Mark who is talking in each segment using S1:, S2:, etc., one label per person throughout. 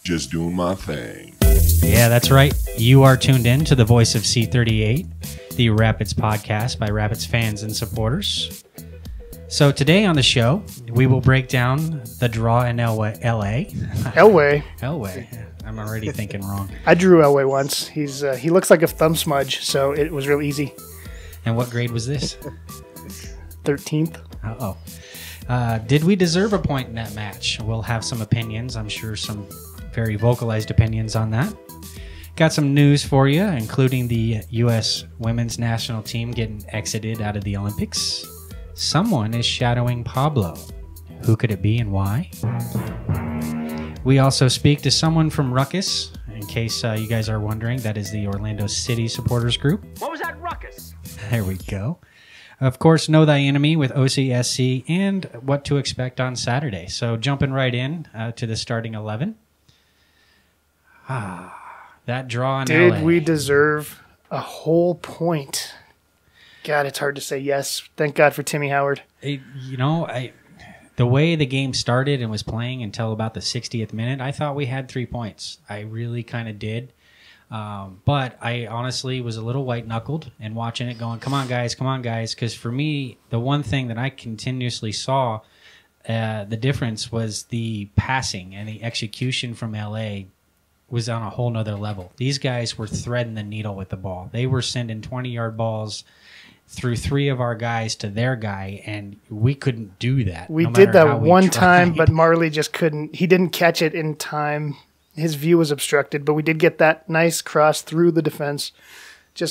S1: Just doing my thing.
S2: Yeah, that's right. You are tuned in to the voice of C38, the Rapids podcast by Rapids fans and supporters. So today on the show, we will break down the draw in Elway. Elway. I'm already thinking wrong.
S3: I drew Elway once. He looks like a thumb smudge, so it was real easy.
S2: And what grade was this?
S3: 13th.
S2: Uh-oh. Did we deserve a point in that match? We'll have some opinions. I'm sure some very vocalized opinions on that. Got some news for you, including the U.S. women's national team getting exited out of the Olympics. Someone is shadowing Pablo. Who could it be and why? We also speak to someone from Ruckus. In case you guys are wondering, that is the Orlando City supporters group.
S4: What was that ruckus?
S2: There we go. Of course, Know Thy Enemy with OCSC and what to expect on Saturday. So jumping right in to the starting 11. That draw in LA.
S3: Did we deserve a whole point? God, it's hard to say yes. Thank God for Timmy Howard.
S2: The way the game started and was playing until about the 60th minute, I thought we had 3 points. I really kind of did. But I honestly was a little white-knuckled and watching it going, come on, guys, because for me, the one thing that I continuously saw, the difference was the passing and the execution from LA was on a whole nother level. These guys were threading the needle with the ball. They were sending 20-yard balls through 3 of our guys to their guy, and we couldn't do that.
S3: We did that one time, but Marley just couldn't. He didn't catch it in time. His view was obstructed, but we did get that nice cross through the defense.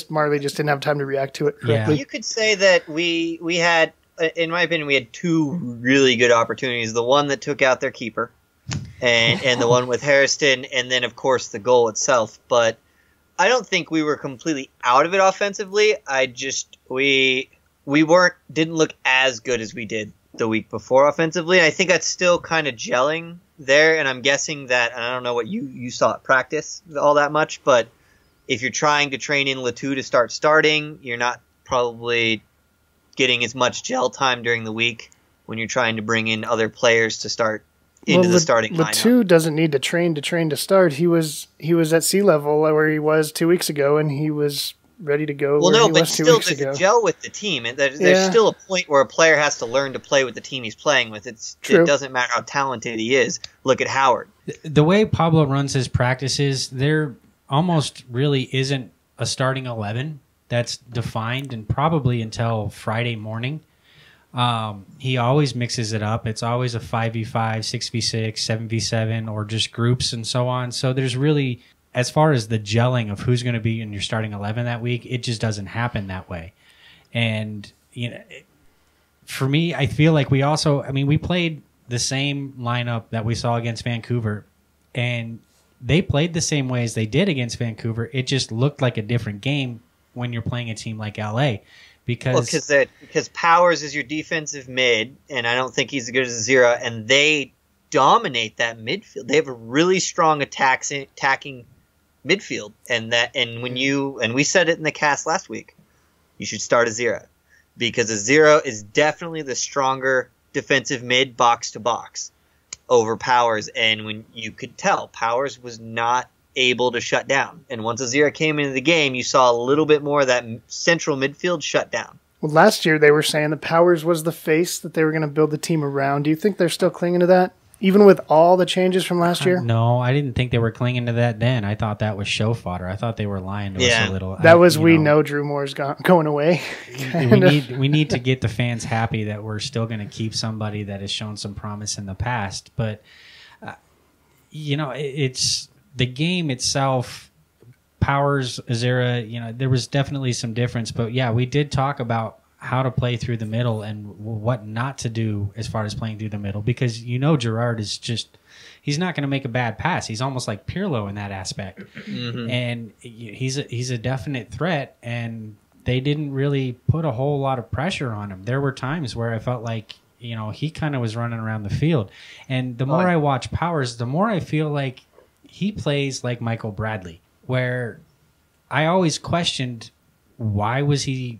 S3: Marley just didn't have time to react to it correctly.
S5: Yeah. You could say that we had, in my opinion, we had 2 really good opportunities. The one that took out their keeper, and the one with Hairston, and then, of course, the goal itself. But I don't think we were completely out of it offensively. We didn't look as good as we did the week before offensively. I think that's still kind of gelling there, and I'm guessing that, and I don't know what you saw at practice all that much, but if you're trying to train in Latu to start starting, you're not probably getting as much gel time during the week when you're trying to bring in other players to start into the starting lineup.
S3: Latu doesn't need to train to start. He was at sea level where he was 2 weeks ago, and he was ready to go.
S5: Well, no, but still, there's a gel with the team, and there's still a point where a player has to learn to play with the team he's playing with. It doesn't matter how talented he is. Look at Howard.
S2: The way Pablo runs his practices, there almost really isn't a starting 11 that's defined, and probably until Friday morning. He always mixes it up. It's always a 5v5, 6v6, 7v7, or just groups and so on. So there's really, as far as the gelling of who's going to be in your starting 11 that week, it just doesn't happen that way. And, for me, I feel like we played the same lineup that we saw against Vancouver, and they played the same way as they did against Vancouver. It just looked like a different game when you're playing a team like LA. Because
S5: Powers is your defensive mid, and I don't think he's as good as Zira, and they dominate that midfield. They have a really strong attacking midfield, and we said it in the cast last week. You should start Azira, because Azira is definitely the stronger defensive mid box to box over Powers, and when you could tell Powers was not able to shut down. And once Azira came into the game, you saw a little bit more of that central midfield shut down.
S3: Well, last year they were saying that Powers was the face that they were going to build the team around. Do you think they're still clinging to that, even with all the changes from last year?
S2: No, I didn't think they were clinging to that then. I thought that was show fodder. I thought they were lying to us a little.
S3: We know Drew Moore's going away.
S2: We need to get the fans happy that we're still going to keep somebody that has shown some promise in the past. But, it's the game itself, Powers, Azira, there was definitely some difference. But, yeah, we did talk about how to play through the middle and what not to do as far as playing through the middle, because Gerard is just – he's not going to make a bad pass. He's almost like Pirlo in that aspect. Mm-hmm. And he's a definite threat, and they didn't really put a whole lot of pressure on him. There were times where I felt like, he kind of was running around the field. And the more I watch Powers, the more I feel like he plays like Michael Bradley, where I always questioned, why was he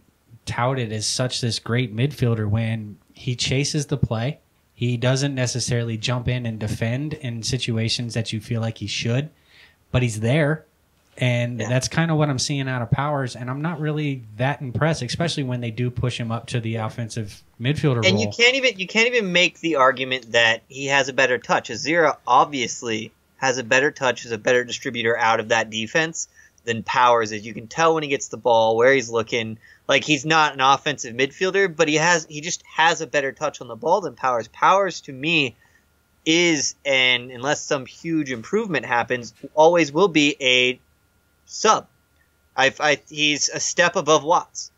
S2: touted as such this great midfielder when he chases the play. He doesn't necessarily jump in and defend in situations that you feel like he should, but he's there. And that's kind of what I'm seeing out of Powers, and I'm not really that impressed, especially when they do push him up to the offensive midfielder
S5: and
S2: role.
S5: You can't even make the argument that he has a better touch. Azira obviously has a better touch, is a better distributor out of that defense than Powers is. You can tell when he gets the ball, where he's looking. Like, he's not an offensive midfielder, but he just has a better touch on the ball than Powers. Powers, to me, is, and unless some huge improvement happens, always will be a sub. He's a step above Watts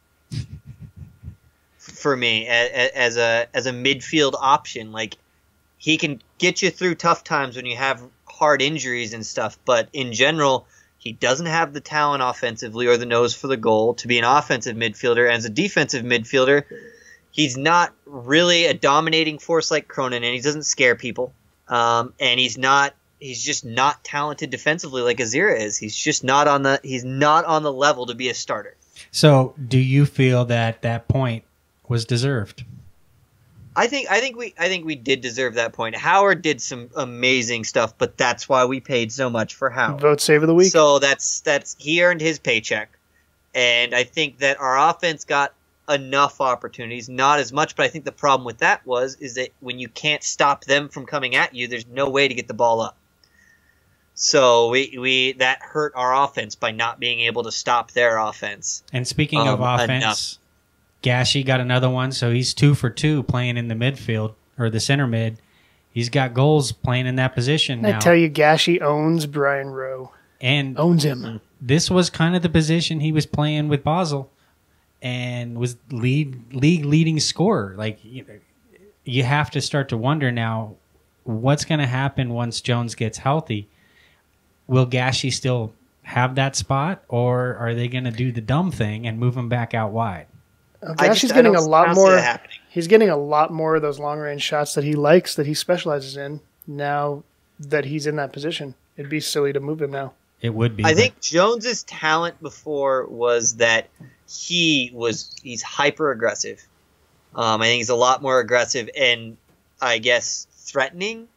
S5: for me as a midfield option. Like, he can get you through tough times when you have hard injuries and stuff, but in general, he doesn't have the talent offensively or the nose for the goal to be an offensive midfielder. As a defensive midfielder, he's not really a dominating force like Cronin, and he doesn't scare people. And he's just not talented defensively like Azira is. He's just not on the level to be a starter.
S2: So, do you feel that point was deserved?
S5: I think we did deserve that point. Howard did some amazing stuff, but that's why we paid so much for Howard.
S3: Vote save of the week.
S5: So that's he earned his paycheck, and I think that our offense got enough opportunities, not as much. But I think the problem with that is that when you can't stop them from coming at you, there's no way to get the ball up. So we that hurt our offense by not being able to stop their offense.
S2: And speaking of offense. Enough. Gashi got another one, so he's 2 for 2 playing in the midfield, or the center mid. He's got goals playing in that position now.
S3: I tell you, Gashi owns Brian Rowe.
S2: And
S3: owns him.
S2: This was kind of the position he was playing with Basel and was league leading scorer. Like, you have to start to wonder now, what's going to happen once Jones gets healthy? Will Gashi still have that spot, or are they going to do the dumb thing and move him back out wide?
S3: Gashi's getting a lot more. He's getting a lot more of those long range shots that he likes, that he specializes in. Now that he's in that position, it'd be silly to move him now.
S2: It would be.
S5: I think Jones's talent before was that he's hyper aggressive. I think he's a lot more aggressive and I guess threatening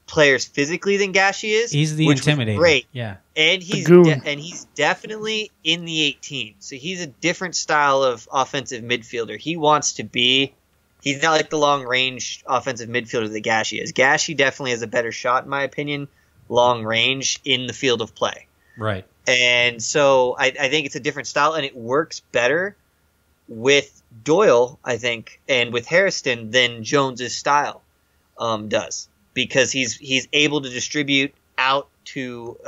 S5: players physically than Gashi is.
S2: He's the intimidator.
S5: Great.
S2: Yeah.
S5: And he's definitely in the 18. So he's a different style of offensive midfielder. He wants to be. He's not like the long range offensive midfielder that Gashi is. Gashi definitely has a better shot, in my opinion, long range in the field of play.
S2: Right.
S5: And so I think it's a different style, and it works better with Doyle, I think, and with Hairston than Jones's style does, because he's able to distribute out to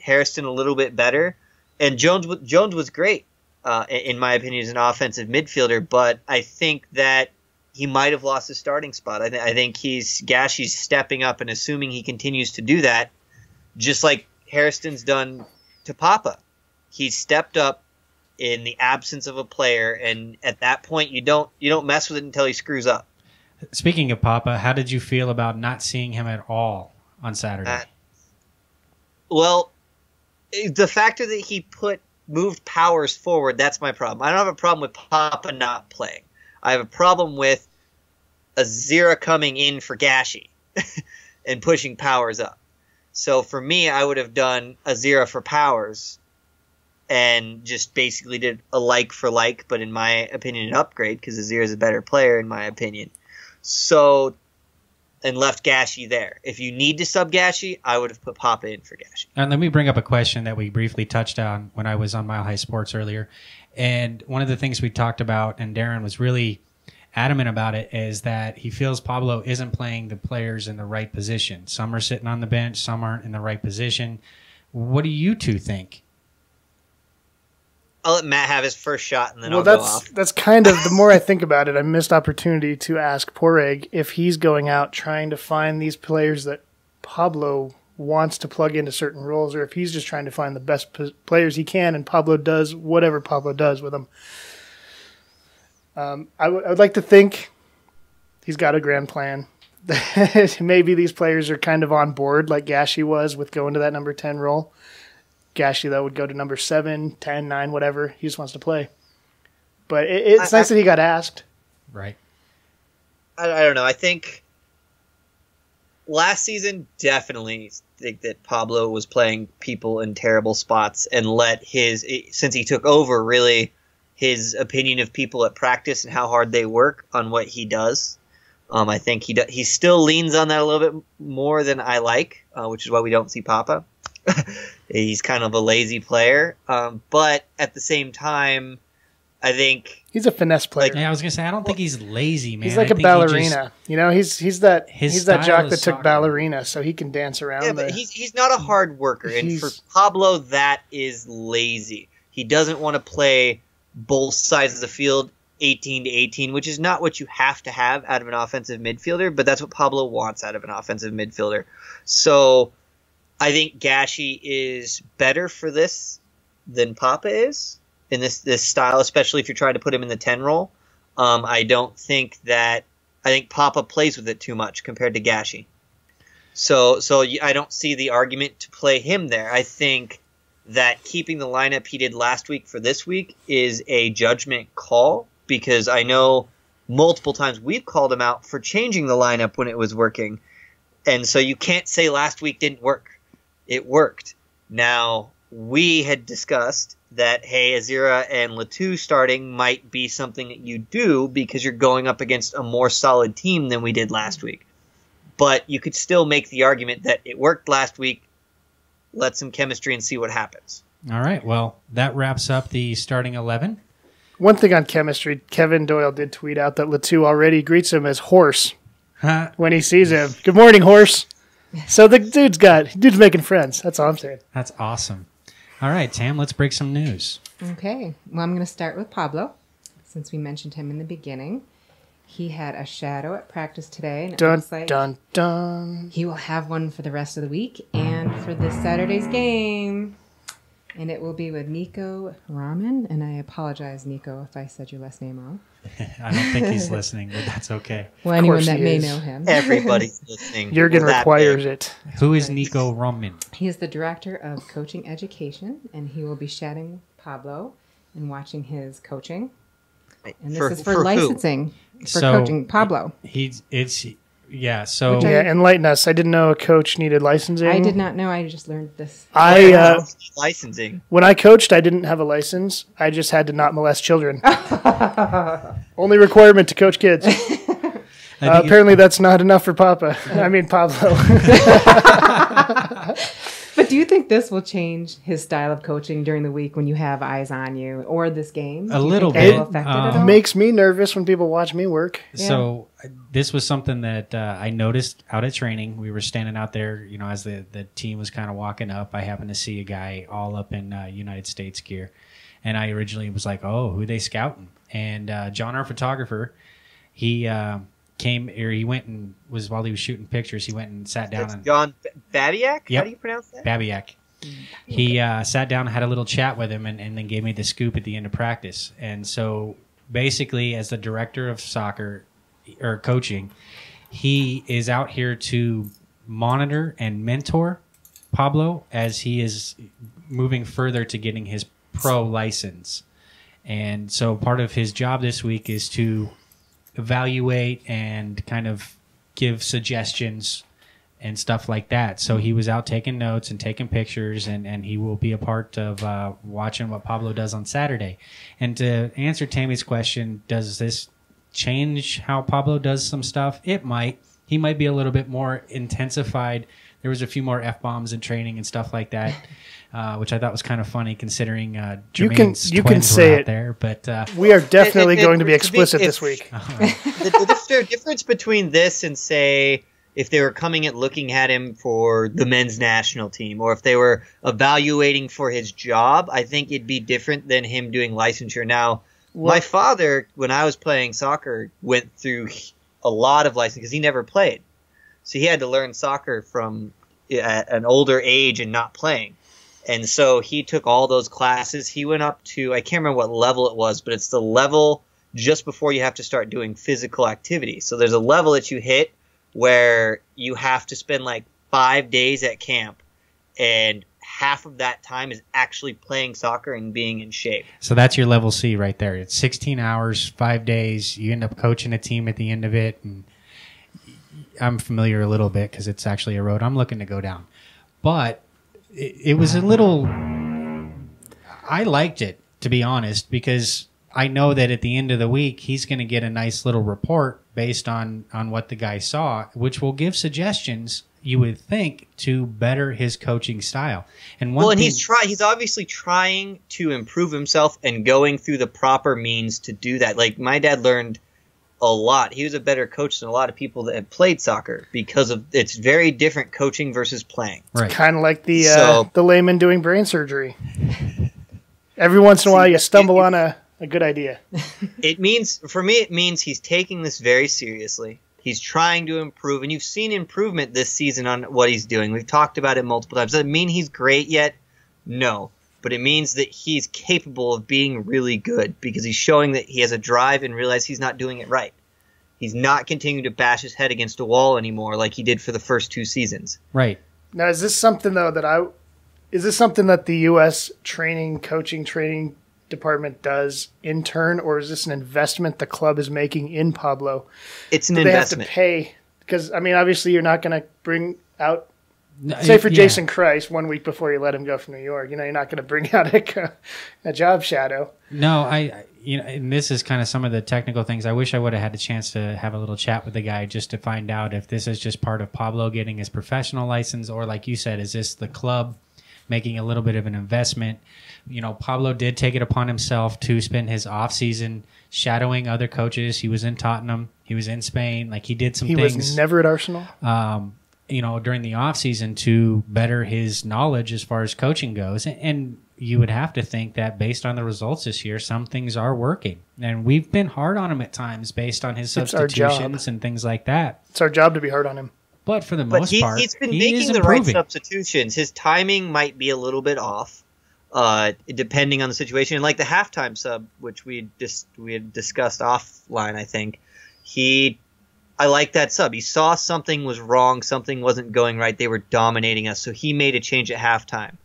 S5: Hairston a little bit better. And Jones was great, in my opinion, as an offensive midfielder, but I think that he might have lost his starting spot. I think Gashi's stepping up and assuming he continues to do that, just like Hairston's done to Pappa. He's stepped up in the absence of a player, and at that point you don't mess with it until he screws up.
S2: Speaking of Pappa, how did you feel about not seeing him at all on Saturday?
S5: Well, the factor that he moved Powers forward, that's my problem. I don't have a problem with Pappa not playing. I have a problem with Azira coming in for Gashi and pushing Powers up. So for me, I would have done Azira for Powers and just basically did a like for like, but in my opinion, an upgrade, because Azira is a better player in my opinion. So, and left Gashi there. If you need to sub Gashi, I would have put Pappa in for Gashi.
S2: And let me bring up a question that we briefly touched on when I was on Mile High Sports earlier. And one of the things we talked about, and Darren was really adamant about it, is that he feels Pablo isn't playing the players in the right position. Some are sitting on the bench, some aren't in the right position. What do you two think?
S5: I'll let Matt have his first shot, and then I'll go off.
S3: That's kind of, the more I think about it, I missed opportunity to ask Poreg if he's going out trying to find these players that Pablo wants to plug into certain roles, or if he's just trying to find the best players he can, and Pablo does whatever Pablo does with them. I would like to think he's got a grand plan. Maybe these players are kind of on board like Gashi was with going to that number 10 role. Gashi, though, would go to number 7, 10, 9, whatever. He just wants to play. But it's nice that he got asked.
S2: Right.
S5: I don't know. I think last season, definitely think that Pablo was playing people in terrible spots and since he took over, really his opinion of people at practice and how hard they work on what he does. I think he still leans on that a little bit more than I like, which is why we don't see Pappa. He's kind of a lazy player. But at the same time, I think
S3: he's a finesse player.
S2: I was gonna say I don't think he's lazy, man.
S3: He's like a ballerina. He's that jock that took
S2: soccer.
S3: ballerina, so he can dance around.
S5: Yeah, but he's not a hard worker, and for Pablo, that is lazy. He doesn't want to play both sides of the field 18 to 18, which is not what you have to have out of an offensive midfielder, but that's what Pablo wants out of an offensive midfielder. So I think Gashi is better for this than Pappa is in this style, especially if you're trying to put him in the 10 role. I think Pappa plays with it too much compared to Gashi. So I don't see the argument to play him there. I think that keeping the lineup he did last week for this week is a judgment call, because I know multiple times we've called him out for changing the lineup when it was working. And so you can't say last week didn't work. It worked. Now, we had discussed that, hey, Azira and Latu starting might be something that you do because you're going up against a more solid team than we did last week. But you could still make the argument that it worked last week. Let some chemistry and see what happens.
S2: All right. Well, that wraps up the starting 11.
S3: One thing on chemistry, Kevin Doyle did tweet out that Latu already greets him as Horse when he sees him. Good morning, Horse. So the dude's making friends. That's all I'm saying.
S2: That's awesome. All right, Tam, let's break some news.
S4: Okay. Well, I'm going to start with Pablo, since we mentioned him in the beginning. He had a shadow at practice today, and it looks like he will have one for the rest of the week and for this Saturday's game. And it will be with Nico Raman. And I apologize, Nico, if I said your last name wrong.
S2: I don't think he's listening, but that's okay.
S4: Well, anyone that may know him.
S5: Everybody's listening.
S3: Jurgen requires it.
S2: Who is Nico Roman?
S4: He is the director of coaching education, and he will be chatting with Pablo and watching his coaching. And this is for licensing, for coaching Pablo.
S3: Enlighten us. I didn't know a coach needed licensing.
S4: I did not know. I just learned this.
S5: Licensing.
S3: When I coached, I didn't have a license. I just had to not molest children. Only requirement to coach kids. Apparently, that's not enough for Pablo.
S4: But do you think this will change his style of coaching during the week when you have eyes on you, or this game?
S2: A little bit.
S3: It makes me nervous when people watch me work.
S2: Yeah. So this was something that I noticed out at training. We were standing out there, as the team was kind of walking up. I happened to see a guy all up in United States gear. And I originally was like, oh, who are they scouting? And John, our photographer, he he went and while he was shooting pictures, he went and sat down.
S5: That's John Babiak?
S2: Yep.
S5: How do you pronounce that?
S2: Babiak. He sat down and had a little chat with him and then gave me the scoop at the end of practice. And so basically, as the director of soccer or coaching, he is out here to monitor and mentor Pablo as he is moving further to getting his pro license. And so part of his job this week is to evaluate and kind of give suggestions and stuff like that. So he was out taking notes and taking pictures, and he will be a part of watching what Pablo does on Saturday. And to answer Tammy's question, does this change how Pablo does some stuff? It might. He might be a little bit more intensified. There was a few more F-bombs in training and stuff like that, which I thought was kind of funny considering Jermaine's twins were out there. But
S3: we are definitely going to be explicit this week.
S5: The difference between this and, say, if they were coming and looking at him for the men's national team, or if they were evaluating for his job, I think it'd be different than him doing licensure. Now, my father, when I was playing soccer, went through a lot of licensing because he never played. So he had to learn soccer from at an older age and not playing. And so he took all those classes. He went up to, I can't remember what level it was, but it's the level just before you have to start doing physical activity. So there's a level that you hit where you have to spend like 5 days at camp, and half of that time is actually playing soccer and being in shape.
S2: So that's your level C right there. It's 16 hours, 5 days. You end up coaching a team at the end of it. And I'm familiar a little bit because it's actually a road I'm looking to go down. But it was a little... I liked it, to be honest, because I know that at the end of the week, he's going to get a nice little report based on what the guy saw, which will give suggestions, you would think, to better his coaching style. And
S5: he's obviously trying to improve himself and going through the proper means to do that. Like, my dad learned a lot. He was a better coach than a lot of people that have played soccer because of it's very different coaching versus playing.
S2: Right.
S3: It's kind of like the layman doing brain surgery. Every once in a while, you stumble on a good idea.
S5: For me, it means he's taking this very seriously. He's trying to improve, and you've seen improvement this season on what he's doing. We've talked about it multiple times. Does it mean he's great yet? No. But it means that he's capable of being really good because he's showing that he has a drive and realize he's not doing it right. He's not continuing to bash his head against a wall anymore like he did for the first 2 seasons.
S2: Right.
S3: Now, is this something, though, is this something that the U.S. coaching training department does in turn, or is this an investment the club is making in Pablo?
S5: It's an investment.
S3: They have to pay because, I mean, obviously you're not going to bring out, say for Jason Christ 1 week before you let him go from New York, you're not going to bring out a job shadow.
S2: No, and this is kind of some of the technical things. I wish I would have had the chance to have a little chat with the guy just to find out if this is just part of Pablo getting his professional license, or like you said, is this the club making a little bit of an investment? Pablo did take it upon himself to spend his off season shadowing other coaches. He was in Tottenham. He was in Spain. Like, he did some things.
S3: He was never at Arsenal.
S2: During the off season to better his knowledge as far as coaching goes. And you would have to think that based on the results this year, some things are working. And we've been hard on him at times based on his substitutions and things like that.
S3: It's our job to be hard on him.
S2: But for the most part,
S5: he's been making the right substitutions. His timing might be a little bit off, depending on the situation. And like the halftime sub, which we had discussed offline, I think I like that sub. He saw something was wrong, something wasn't going right. They were dominating us, so he made a change at halftime.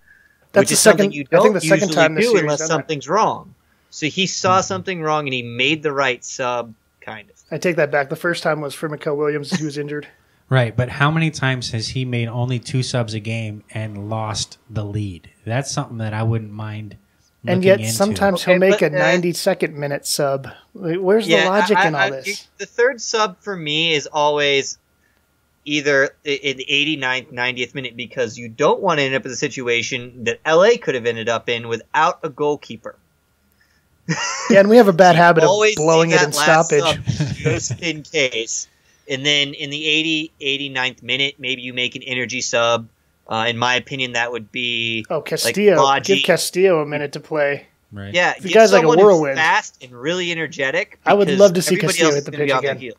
S3: That's
S5: which is something you don't usually do unless something's wrong. So he saw something wrong and he made the right sub, kind of.
S3: I take that back. The first time was for Mikael Williams, who was injured.
S2: Right, but how many times has he made only 2 subs a game and lost the lead? That's something that I wouldn't mind looking
S3: and yet
S2: into.
S3: Sometimes he'll make a 92nd minute sub. Where's the logic in all this?
S5: The third sub for me is always either in the 89th, 90th minute, because you don't want to end up in a situation that LA could have ended up in without a goalkeeper.
S3: Yeah, and we have a bad habit of blowing it in stoppage.
S5: Just in case. And then in the 89th minute, maybe you make an energy sub. In my opinion, that would be
S3: Castillo.
S5: Like
S3: give Castillo a minute to play.
S2: Right.
S5: Yeah,
S3: the guy's like a whirlwind,
S5: fast and really energetic.
S3: I would love to see Castillo hit the pitch again.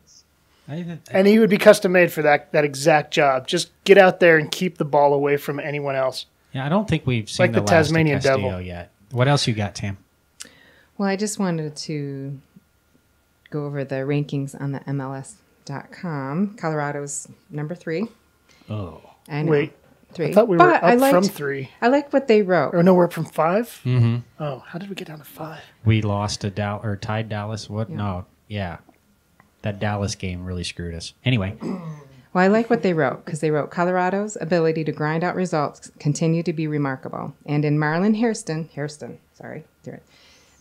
S3: And he would be custom made for that exact job. Just get out there and keep the ball away from anyone else.
S2: Yeah, I don't think we've seen the Tasmanian Devil yet. What else you got, Tam?
S4: Well, I just wanted to go over the rankings on the MLS.com. Colorado's number 3.
S2: Oh.
S4: I know.
S3: Wait.
S4: 3.
S3: I thought we were up from 3.
S4: I like what they wrote.
S3: Or no, we're up from 5?
S2: Mm-hmm.
S3: Oh, how did we get down to 5?
S2: We lost to tied Dallas. What? Yeah. No. Yeah. That Dallas game really screwed us. Anyway.
S4: Well, I like what they wrote because they wrote Colorado's ability to grind out results continue to be remarkable. And in Marlon Hairston,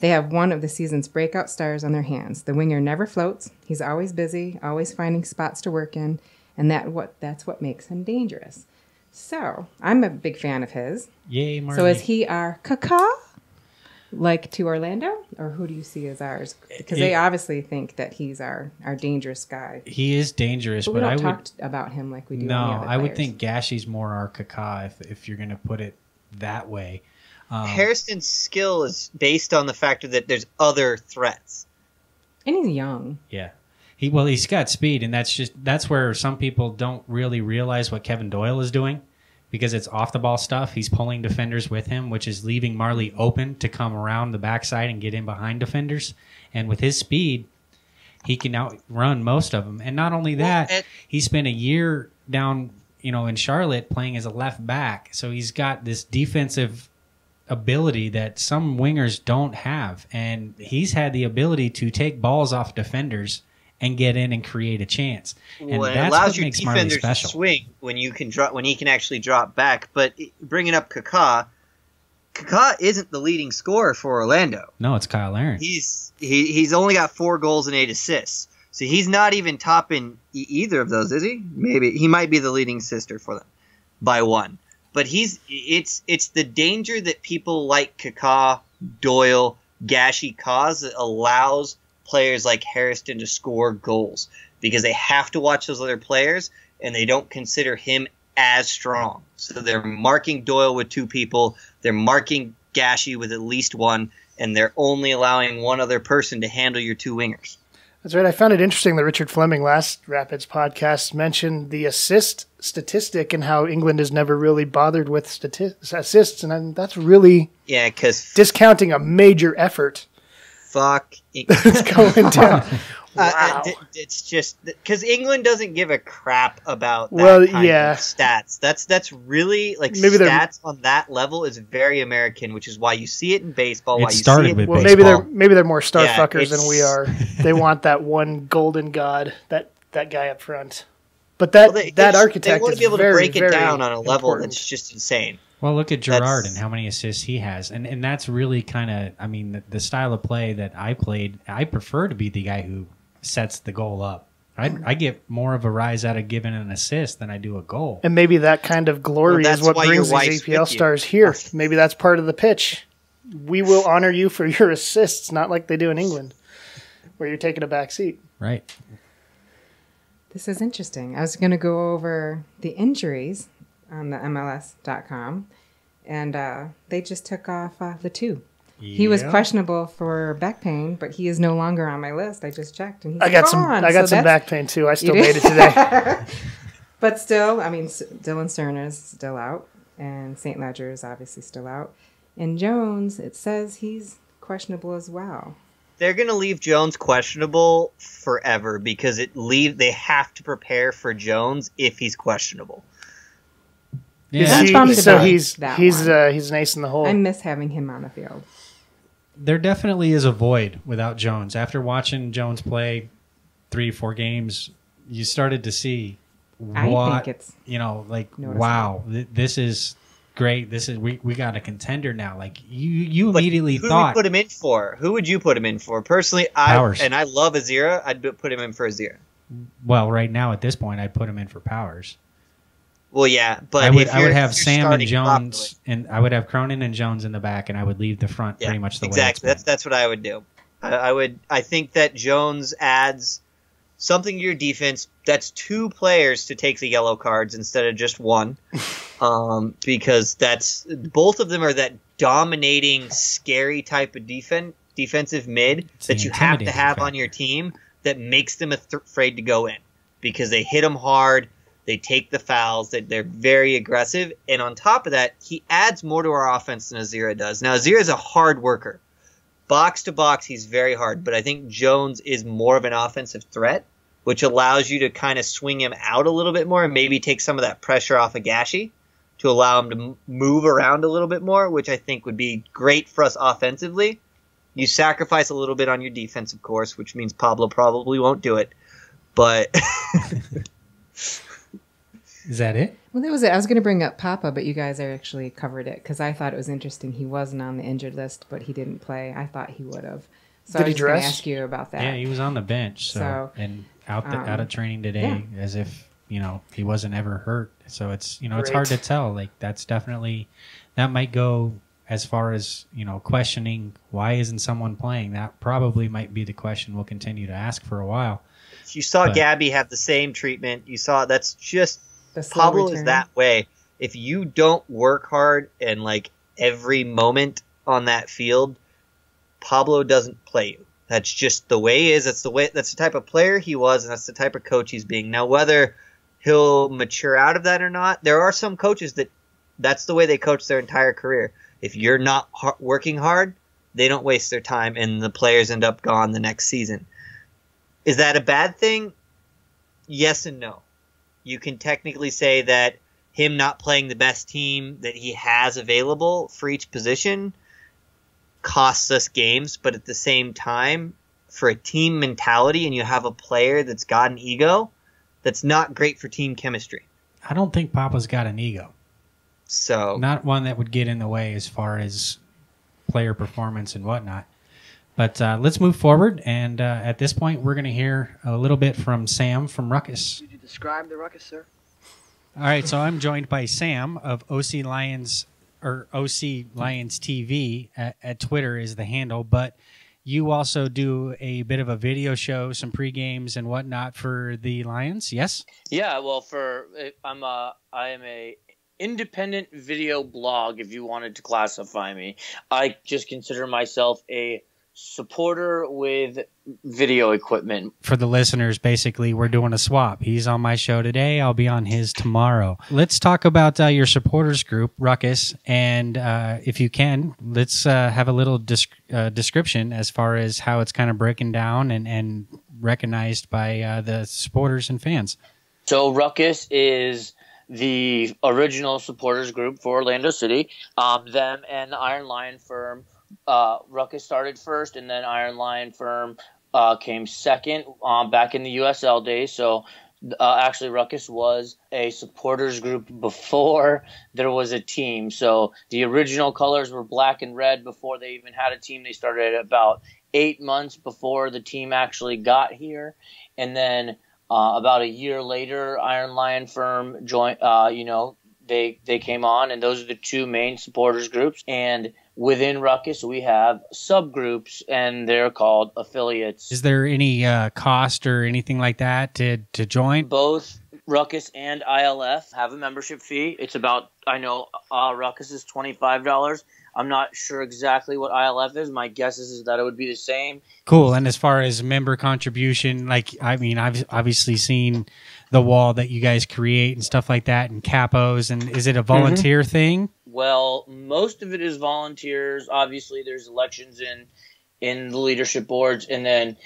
S4: they have one of the season's breakout stars on their hands. The winger never floats. He's always busy, always finding spots to work in, and that's what makes him dangerous. So I'm a big fan of his.
S2: Yay, Marley.
S4: So is he our caca, like to Orlando, or who do you see as ours? Because they obviously think that he's our dangerous guy.
S2: He is dangerous,
S4: but we don't talk about him like we do.
S2: No,
S4: any other
S2: I would
S4: players.
S2: think Gashy's more our caca if you're going to put it that way.
S5: Hairston's skill is based on the factor that there's other threats,
S4: and he's young.
S2: Yeah. He's got speed, and that's where some people don't really realize what Kevin Doyle is doing, because it's off the ball stuff. He's pulling defenders with him, which is leaving Marley open to come around the backside and get in behind defenders. And with his speed, he can outrun most of them. And not only that, he spent a year down in Charlotte playing as a left back. So he's got this defensive ability that some wingers don't have. And he's had the ability to take balls off defenders and get in and create a chance. And
S5: well,
S2: that's
S5: it allows
S2: what
S5: your
S2: makes Marley
S5: defenders to
S2: special.
S5: swing when you can when he can actually drop back. But bringing up Kaká isn't the leading scorer for Orlando.
S2: No, it's Kyle Aaron.
S5: He's only got 4 goals and 8 assists. So he's not even topping either of those, is he? Maybe he might be the leading assister for them by 1. But it's the danger that people like Kaká, Doyle, Gashi cause that allows players like Hairston to score goals because they have to watch those other players and they don't consider him as strong. So they're marking Doyle with 2 people, they're marking Gashi with at least 1, and they're only allowing 1 other person to handle your 2 wingers.
S3: That's right. I found it interesting that Richard Fleming last Rapids podcast mentioned the assist statistic and how England has never really bothered with assists, and that's really
S5: because
S3: discounting a major effort.
S5: Fuck,
S3: It's going down. Wow.
S5: It's just because England doesn't give a crap about that kind of stats. That's really like maybe stats on that level is very American, which is why you see it in baseball. Why you see it
S2: with
S3: baseball. Maybe they're more star fuckers than we are. They want that one golden god, that guy up front. But that architect
S5: they want to be able
S3: to
S5: break it down on a level that's just insane.
S2: Well, look at Gerrard and how many assists he has. And that's really kind of, I mean, the style of play that I played, I prefer to be the guy who sets the goal up. I get more of a rise out of giving an assist than I do a goal.
S3: And maybe that kind of glory is what brings these APL stars here. Maybe that's part of the pitch. We will honor you for your assists, not like they do in England, where you're taking a back seat.
S2: Right.
S4: This is interesting. I was going to go over the injuries on the MLS.com, and they just took off the 2. Yeah. He was questionable for back pain, but he is no longer on my list. I just checked, and he's gone.
S3: I got some back pain too. I still made it today.
S4: But still, I mean, Dylan Cerna's still out, and St. Ledger is obviously still out. And Jones, it says he's questionable as well.
S5: They're going to leave Jones questionable forever because they have to prepare for Jones if he's questionable.
S3: Yeah. He's an ace in the hole.
S4: I miss having him on the field.
S2: There definitely is a void without Jones. After watching Jones play 3-4 games, you started to see
S4: I think it's
S2: noticeable. Wow, this is great. This is we got a contender now. Like you immediately
S5: thought.
S2: Who
S5: would we put him in for? Who would you put him in for? Personally, I love Azira. I'd put him in for Azira.
S2: Well, right now at this point, I'd put him in for Powers.
S5: Well, yeah, but
S2: I would have Sam and Jones, and I would have Cronin and Jones in the back, and I would leave the front pretty much the way
S5: exactly. That's what I would do. I think that Jones adds something to your defense. That's 2 players to take the yellow cards instead of just 1, because both of them are that dominating, scary type of defensive mid that you have to have on your team that makes them afraid to go in because they hit them hard. They take the fouls. They're very aggressive. And on top of that, he adds more to our offense than Azira does. Now, Azira is a hard worker. Box to box, he's very hard. But I think Jones is more of an offensive threat, which allows you to kind of swing him out a little bit more and maybe take some of that pressure off of Gashi to allow him to move around a little bit more, which I think would be great for us offensively. You sacrifice a little bit on your defense, of course, which means Pablo probably won't do it. But...
S2: Is that it?
S4: Well, that was it. I was going to bring up Pappa, but you guys actually covered it because I thought it was interesting. He wasn't on the injured list, but he didn't play. I thought he would have. So
S3: Did
S4: I
S3: he
S4: was going
S3: dress?
S4: to ask you about that.
S2: Yeah, he was on the bench. So and out of training today, as if he wasn't ever hurt. So it's it's hard to tell. Like that might go as far as questioning why isn't someone playing. That probably might be the question we'll continue to ask for a while.
S5: You saw Gabby have the same treatment. You saw that's just. Pablo is that way. If you don't work hard and like every moment on that field, Pablo doesn't play you. That's just the way he is. That's the type of player he was, and that's the type of coach he's being. Now, whether he'll mature out of that or not, there are some coaches that's the way they coach their entire career. If you're not working hard, they don't waste their time, and the players end up gone the next season. Is that a bad thing? Yes and no. you can technically say that him not playing the best team that he has available for each position costs us games, but at the same time, for a team mentality and you have a player that's got an ego, that's not great for team chemistry.
S2: I don't think Papa's got an ego.
S5: So
S2: not one that would get in the way as far as player performance and whatnot. But let's move forward, and at this point, we're going to hear a little bit from Sam from Ruckus.
S6: Could you describe the Ruckus, sir?
S2: All right, so I'm joined by Sam of OC Lions, or OC Lions TV at Twitter is the handle, but you also do a bit of a video show, some pre-games and whatnot for the Lions, yes?
S7: Yeah, well, I am a independent video blog, if you wanted to classify me. I just consider myself a supporter with video equipment.
S2: For the listeners, basically, we're doing a swap. He's on my show today. I'll be on his tomorrow. Let's talk about your supporters group, Ruckus, and if you can, let's have a little description as far as how it's kind of breaking down and recognized by the supporters and fans.
S7: So Ruckus is the original supporters group for Orlando City. Them and the Iron Lion firm. Ruckus started first, and then Iron Lion firm came second back in the USL days. So actually, Ruckus was a supporters group before there was a team. So the original colors were black and red before they even had a team. They started about 8 months before the team actually got here, and then about a year later, Iron Lion firm joined. They came on, and those are the two main supporters groups. And within Ruckus, we have subgroups, and they're called affiliates.
S2: Is there any cost or anything like that to join?
S7: Both Ruckus and ILF have a membership fee. It's about, Ruckus is $25. I'm not sure exactly what ILF is. My guess is that it would be the same.
S2: Cool. And as far as member contribution, I've obviously seen the wall that you guys create and stuff like that, and capos. And is it a volunteer thing?
S7: Well, most of it is volunteers. Obviously, there's elections in the leadership boards, and then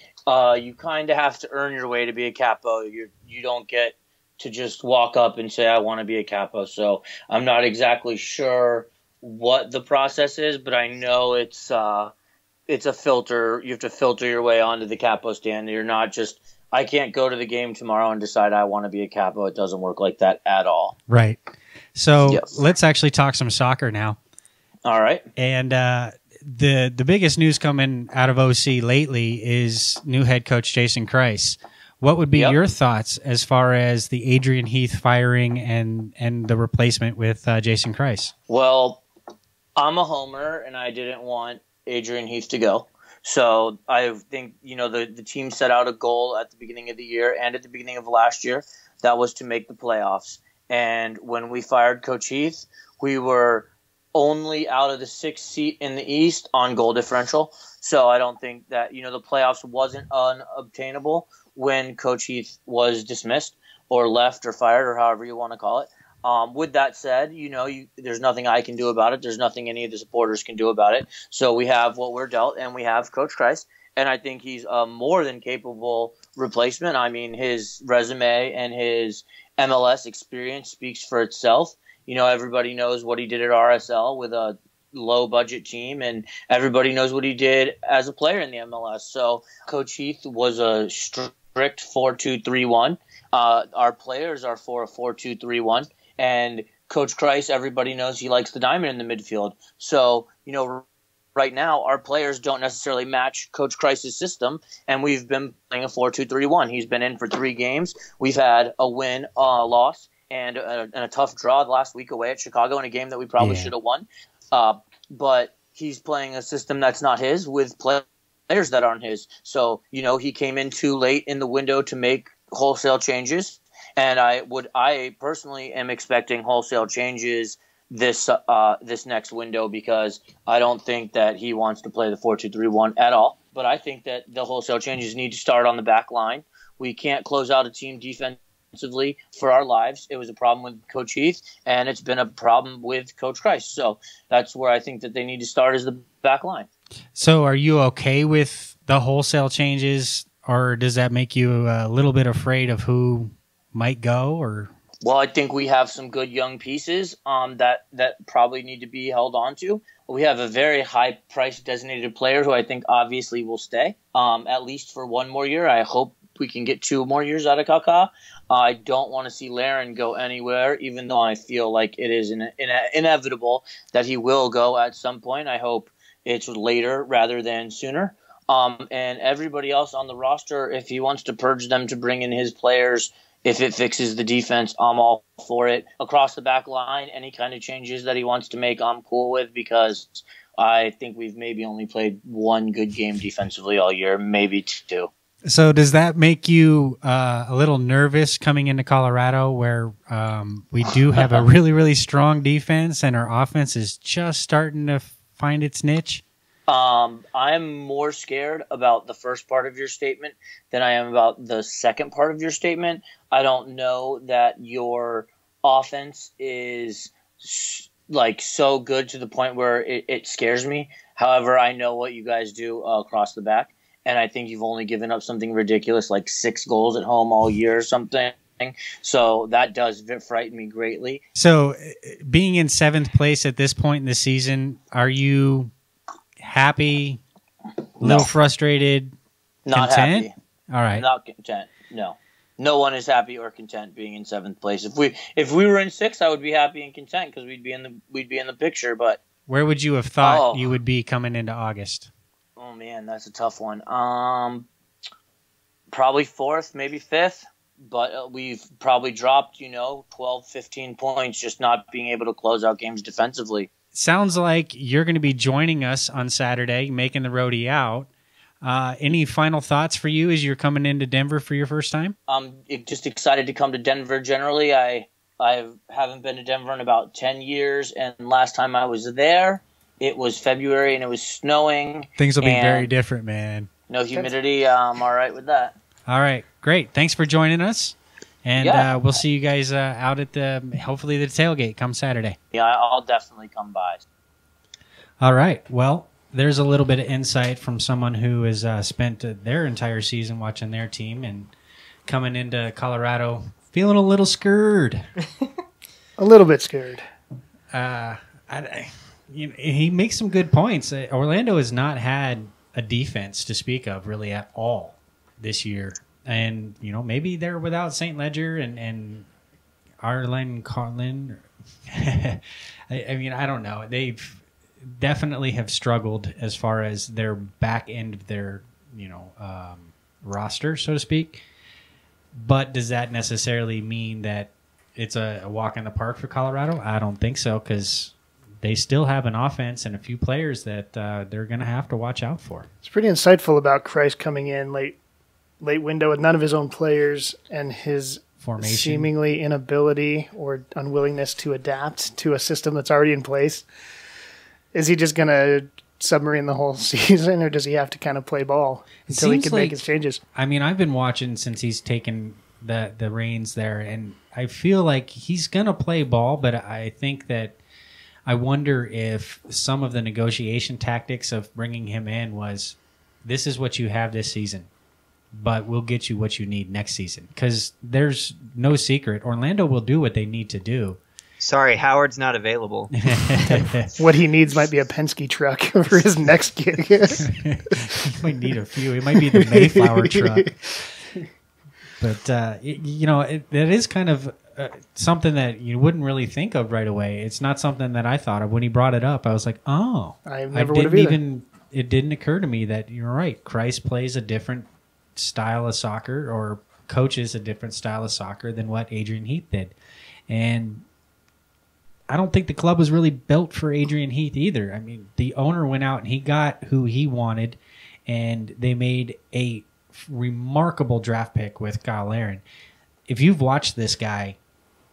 S7: you kind of have to earn your way to be a capo. You don't get to just walk up and say, I want to be a capo. So I'm not exactly sure what the process is, but I know it's a filter. You have to filter your way onto the capo stand. You're not just, I can't go to the game tomorrow and decide I want to be a capo. It doesn't work like that at all.
S2: Right. So Let's actually talk some soccer now.
S7: All right.
S2: And the biggest news coming out of OC lately is new head coach Jason Kreis. What would be your thoughts as far as the Adrian Heath firing and the replacement with Jason Kreis?
S7: Well, I'm a homer, and I didn't want Adrian Heath to go. So I think, the team set out a goal at the beginning of the year and at the beginning of last year. That was to make the playoffs. And when we fired Coach Heath, we were only out of the 6th seat in the East on goal differential. So I don't think that, the playoffs wasn't unobtainable when Coach Heath was dismissed or left or fired or however you want to call it. With that said, there's nothing I can do about it. There's nothing any of the supporters can do about it. So we have what we're dealt, and we have Coach Kreis. And I think he's a more than capable replacement. I mean, his resume and his MLS experience speaks for itself. Everybody knows what he did at RSL with a low-budget team, and everybody knows what he did as a player in the MLS. So Coach Heath was a strict 4-2-3-1. Our players are for a 4-2-3-1. And Coach Kreis, everybody knows he likes the diamond in the midfield. So, right now our players don't necessarily match Coach Kreis's system, and we've been playing a 4-2-3-1. He's been in for 3 games. We've had a win, a loss, and a tough draw the last week away at Chicago in a game that we probably should have won. But he's playing a system that's not his with players that aren't his. So, he came in too late in the window to make wholesale changes. And I personally am expecting wholesale changes this next window, because I don't think that he wants to play the 4-2-3-1 at all. But I think that the wholesale changes need to start on the back line. We can't close out a team defensively for our lives. It was a problem with Coach Heath, and it's been a problem with Coach Kreis. So that's where I think that they need to start, is the back line.
S2: So are you okay with the wholesale changes, or does that make you a little bit afraid of who might go? Or
S7: well, I think we have some good young pieces that probably need to be held on to. We have a very high price designated player who I think obviously will stay at least for one more year. I hope we can get 2 more years out of Kaká. I don't want to see Larin go anywhere, even though I feel like it is inevitable that he will go at some point. I hope it's later rather than sooner. And everybody else on the roster, if he wants to purge them to bring in his players, if it fixes the defense, I'm all for it. Across the back line, any kind of changes that he wants to make, I'm cool with, because I think we've maybe only played 1 good game defensively all year, maybe 2.
S2: So does that make you a little nervous coming into Colorado, where we do have a really, really strong defense and our offense is just starting to find its niche?
S7: I'm more scared about the first part of your statement than I am about the second part of your statement. I don't know that your offense is like so good to the point where it scares me. However, I know what you guys do across the back, and I think you've only given up something ridiculous like 6 goals at home all year or something. So that does frighten me greatly.
S2: So being in 7th place at this point in the season, are you happy, a little frustrated,
S7: not
S2: content?
S7: Happy.
S2: All right.
S7: Not content. No one is happy or content being in 7th place. If we were in 6th, I would be happy and content because we'd be in the picture. But
S2: where would you have thought you would be coming into August?
S7: Oh man, that's a tough one. Probably 4th, maybe 5th. But we've probably dropped, 12, 15 points just not being able to close out games defensively.
S2: Sounds like you're going to be joining us on Saturday, making the roadie out. Any final thoughts for you as you're coming into Denver for your first time?
S7: I'm just excited to come to Denver generally. I haven't been to Denver in about 10 years, and last time I was there, it was February and it was snowing.
S2: Things will be very different, man.
S7: No humidity. I'm all right with that.
S2: All right, great. Thanks for joining us. And we'll see you guys out at hopefully the tailgate come Saturday.
S7: Yeah, I'll definitely come by.
S2: All right. Well, there's a little bit of insight from someone who has spent their entire season watching their team and coming into Colorado feeling a little scared.
S3: A little bit scared.
S2: He makes some good points. Orlando has not had a defense to speak of really at all this year. And, maybe they're without St. Ledger and Arlen Conlin. I don't know. They've definitely have struggled as far as their back end of their, roster, so to speak. But does that necessarily mean that it's a walk in the park for Colorado? I don't think so, because they still have an offense and a few players that they're going to have to watch out for.
S3: It's pretty insightful about Christ coming in late window with none of his own players and his
S2: formation,
S3: seemingly inability or unwillingness to adapt to a system that's already in place. Is he just going to submarine the whole season, or does he have to kind of play ball until he can make his changes?
S2: I've been watching since he's taken the reins there, and I feel like he's going to play ball, but I think that I wonder if some of the negotiation tactics of bringing him in was, this is what you have this season, but we'll get you what you need next season. Because there's no secret. Orlando will do what they need to do.
S5: Sorry, Howard's not available.
S3: What he needs might be a Penske truck for his next gig.
S2: He might need a few. It might be the Mayflower truck. But, that is kind of something that you wouldn't really think of right away. It's not something that I thought of. When he brought it up, I was like, oh.
S3: I never would have either.
S2: It didn't occur to me that you're right. Christ plays a different style of soccer, or coaches a different style of soccer than what Adrian Heath did. And I don't think the club was really built for Adrian Heath either. I mean, the owner went out and he got who he wanted, and they made a remarkable draft pick with Kyle Larin. If you've watched this guy,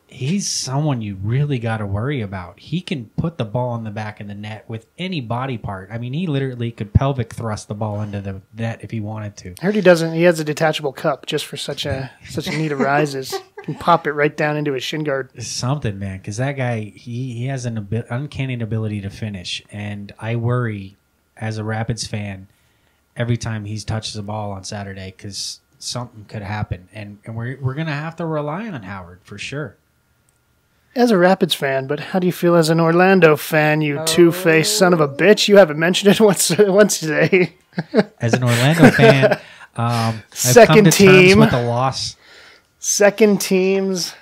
S2: he's someone you really got to worry about. He can put the ball in the back of the net with any body part. I mean, he literally could pelvic thrust the ball into the net if he wanted to.
S3: I heard he doesn't. He has a detachable cup just for such a need of rises. Can pop it right down into his shin guard.
S2: It's something, man, because that guy, he has an uncanny ability to finish, and I worry as a Rapids fan every time he touches the ball on Saturday, because something could happen, and we're going to have to rely on Howard for sure.
S3: As a Rapids fan, but how do you feel as an Orlando fan, you two-faced son of a bitch? You haven't mentioned it once today.
S2: As an Orlando fan, I've
S3: second
S2: come to
S3: team
S2: terms with the loss.
S3: Second teams.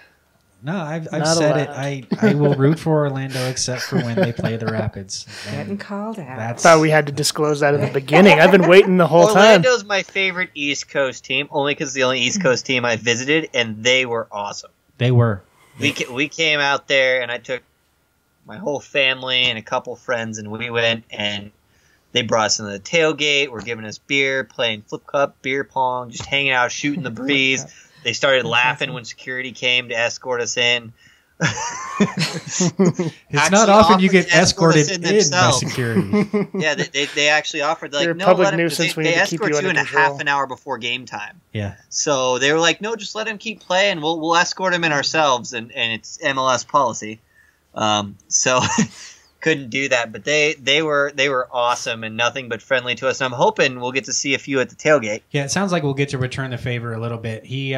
S2: No, I've said it. I will root for Orlando except for when they play the Rapids.
S4: Getting called out.
S3: I thought we had to disclose that in the beginning. I've been waiting the whole time.
S5: Orlando's my favorite East Coast team, only because it's the only East Coast team I visited, and they were awesome.
S2: They were.
S5: We came out there, and I took my whole family and a couple friends, and we went, and they brought us into the tailgate. We're giving us beer, playing flip cup, beer pong, just hanging out, shooting the breeze. They started laughing when security came to escort us in.
S2: It's not often you get escorted in by security.
S5: Yeah, they actually offered, like,
S3: You're a
S5: no,
S3: public
S5: let him,
S3: nuisance.
S5: they
S3: We need to keep
S5: escort
S3: you
S5: you in
S3: under
S5: a
S3: control.
S5: half an hour before game time.
S2: Yeah.
S5: So they were like, no, just let him keep playing. We'll escort him in ourselves, and it's MLS policy. So couldn't do that, but they were awesome and nothing but friendly to us. And I'm hoping we'll get to see a few at the tailgate.
S2: Yeah, it sounds like we'll get to return the favor a little bit. He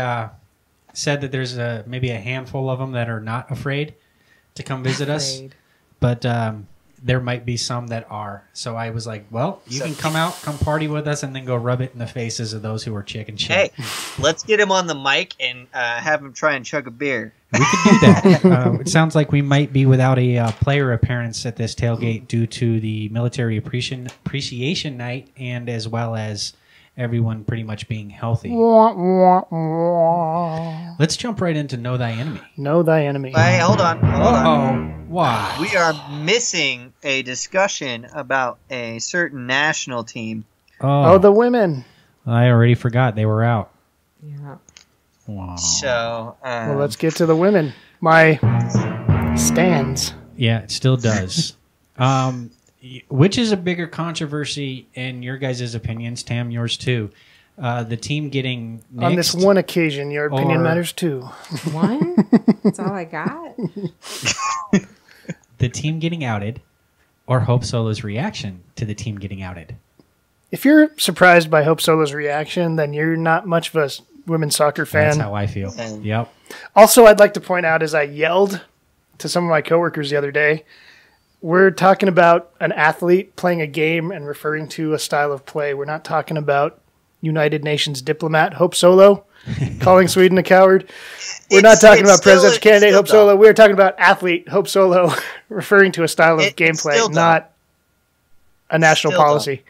S2: said that there's maybe a handful of them that are not afraid to come visit us, but there might be some that are. So I was like, well, you can come out, come party with us, and then go rub it in the faces of those who are chicken shit.
S5: Hey, let's get him on the mic and have him try and chug a beer.
S2: We could do that. It sounds like we might be without a player appearance at this tailgate due to the military appreciation night, and as well as everyone pretty much being healthy. Let's jump right into Know Thy Enemy.
S3: Know Thy Enemy.
S5: Hey, hold on.
S2: Why?
S5: We are missing a discussion about a certain national team.
S3: Oh, the women.
S2: I already forgot they were out.
S4: Yeah.
S2: Wow.
S5: So,
S3: Well, let's get to the women. My stands.
S2: Yeah, it still does. Which is a bigger controversy in your guys' opinions, Tam, yours too? The team getting nixed,
S3: on this one occasion, your opinion matters too.
S4: One? That's all I got?
S2: the team getting outed, or Hope Solo's reaction to the team getting outed?
S3: If you're surprised by Hope Solo's reaction, then you're not much of a women's soccer fan.
S2: That's how I feel. Yep.
S3: Also, I'd like to point out, as I yelled to some of my coworkers the other day, we're talking about an athlete playing a game and referring to a style of play. We're not talking about United Nations diplomat Hope Solo calling Sweden a coward. We're not talking about presidential candidate Hope Solo. We're talking about athlete Hope Solo referring to a style of gameplay, not a national policy.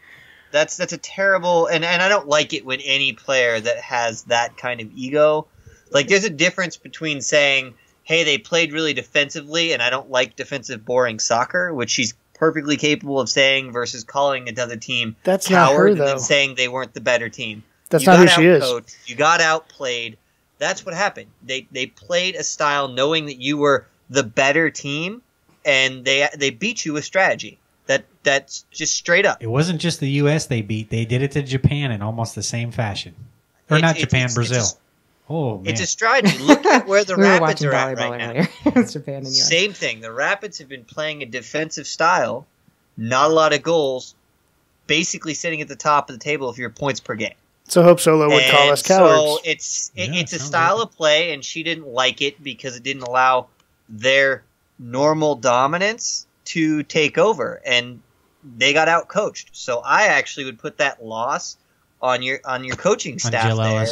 S5: That's a terrible, and I don't like it when any player that has that kind of ego. Like, there's a difference between saying, hey, they played really defensively, and I don't like defensive, boring soccer, which she's perfectly capable of saying, versus calling another team
S3: that's
S5: coward
S3: not her,
S5: and
S3: though.
S5: then saying they weren't the better team.
S3: That's not who she is.
S5: You got outplayed. That's what happened. They played a style knowing that you were the better team, and they beat you with strategy. That's just straight up.
S2: It wasn't just the U.S. they beat. They did it to Japan in almost the same fashion. Or not Japan, Brazil. Man.
S5: It's a strategy. Look at where the Rapids are at right now.
S4: Japan and US.
S5: Same thing. The Rapids have been playing a defensive style, not a lot of goals, basically sitting at the top of the table if you're points per game.
S3: So Hope Solo would call us cowards.
S5: So it's a style of play, and she didn't like it because it didn't allow their normal dominance to take over, and they got out coached. So I actually would put that loss on your coaching staff there.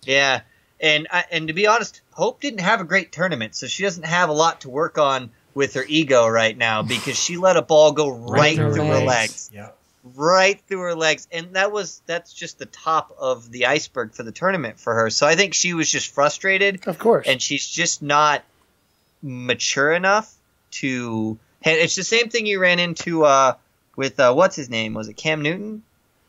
S5: Yeah, and to be honest, Hope didn't have a great tournament, so she doesn't have a lot to work on with her ego right now because she let a ball go right through her legs.
S2: Yeah.
S5: Right through her legs, and that's just the top of the iceberg for the tournament for her. So I think she was just frustrated,
S3: of course,
S5: and she's just not mature enough to. It's the same thing you ran into with what's his name? Was it Cam Newton?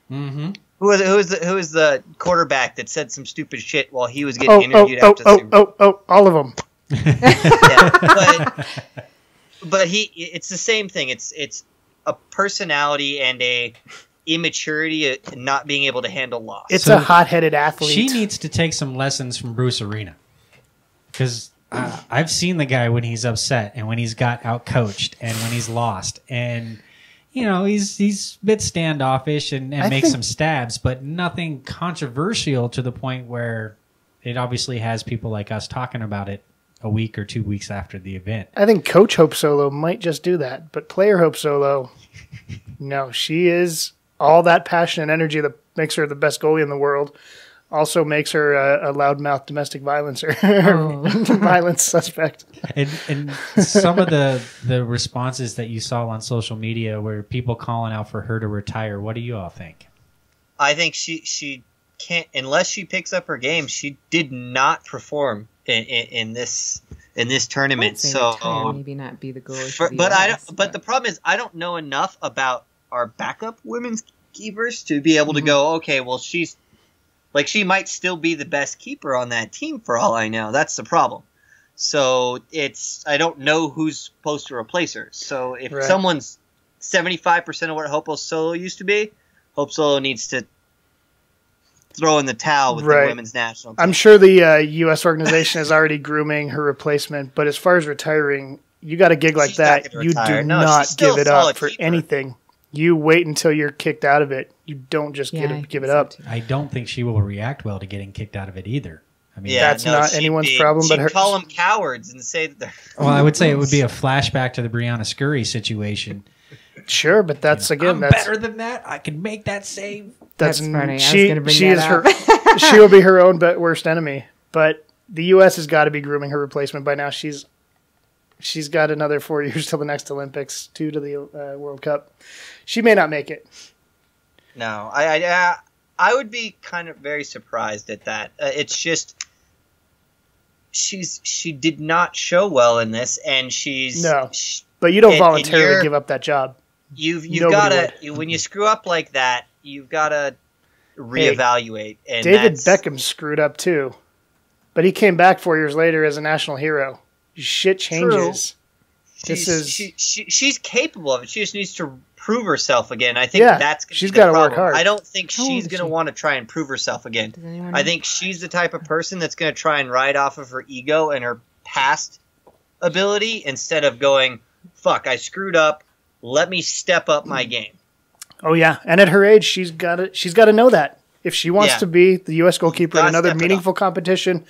S2: Mm-hmm.
S5: Who was the quarterback that said some stupid shit while he was getting interviewed after the Super Bowl?
S3: All of them.
S5: Yeah, but it's the same thing. It's a personality and a immaturity, not being able to handle loss.
S3: It's a hot-headed athlete.
S2: She needs to take some lessons from Bruce Arena, because I've seen the guy when he's upset and when he's got out-coached and when he's lost. And, he's a bit standoffish and makes some stabs, but nothing controversial to the point where it obviously has people like us talking about it a week or 2 weeks after the event.
S3: I think Coach Hope Solo might just do that, but player Hope Solo, no, she is all that passion and energy that makes her the best goalie in the world. Also makes her a loudmouth domestic violencer, violence suspect.
S2: And some of the responses that you saw on social media were people calling out for her to retire. What do you all think?
S5: I think she can't, unless she picks up her game. She did not perform in this tournament. So
S4: maybe not be the goal.
S5: But the problem is I don't know enough about our backup women's keepers to be able to go, okay, well she might still be the best keeper on that team for all I know. That's the problem. So I don't know who's supposed to replace her. So if someone's 75% of what Hope Solo used to be, Hope Solo needs to throw in the towel with the women's national team.
S3: I'm sure the U.S. organization is already grooming her replacement, but as far as retiring, you got a gig like that, you do not give it up for anything. You wait until you're kicked out of it. You don't just give it up.
S2: I don't think she will react well to getting kicked out of it either. I mean,
S3: that's not anyone's problem but her.
S5: Call them cowards and say that they're...
S2: Well, I would say it would be a flashback to the Brianna Scurry situation.
S3: Sure, but that's
S2: I'm better than that. I can make that save.
S4: That's funny. I was going to bring that up.
S3: She will be her own worst enemy. But the U.S. has got to be grooming her replacement by now. She's got another 4 years till the next Olympics, 2 to the World Cup. She may not make it.
S5: No, I would be kind of very surprised at that. It's just she did not show well in this, and
S3: but you don't voluntarily give up that job.
S5: You've got to when you screw up like that, you've got to reevaluate.
S3: And David Beckham screwed up too, but he came back 4 years later as a national hero. Shit changes.
S5: True. She's capable of it. She just needs to prove herself again. I think that's she's got to work hard. I don't think she's going to want to try and prove herself again. I think she's the type of person that's going to try and ride off of her ego and her past ability instead of going, "Fuck, I screwed up. Let me step up my game."
S3: Oh yeah, and at her age, she's got to know that if she wants to be the U.S. goalkeeper in another meaningful competition.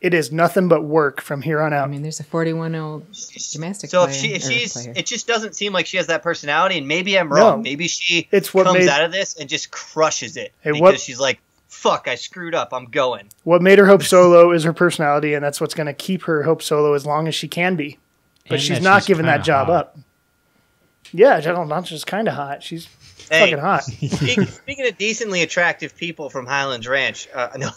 S3: It is nothing but work from here on out.
S4: I mean, there's a 41-year-old gymnastics
S5: player.
S4: So
S5: it just doesn't seem like she has that personality, and maybe I'm wrong. Maybe she comes out of this and just crushes it because she's like, fuck, I screwed up, I'm going.
S3: What made her Hope Solo is her personality, and that's what's going to keep her Hope Solo as long as she can be. But she's not giving that job up. Yeah, not just kind of hot. She's fucking hot.
S5: Speaking of decently attractive people from Highlands Ranch, no.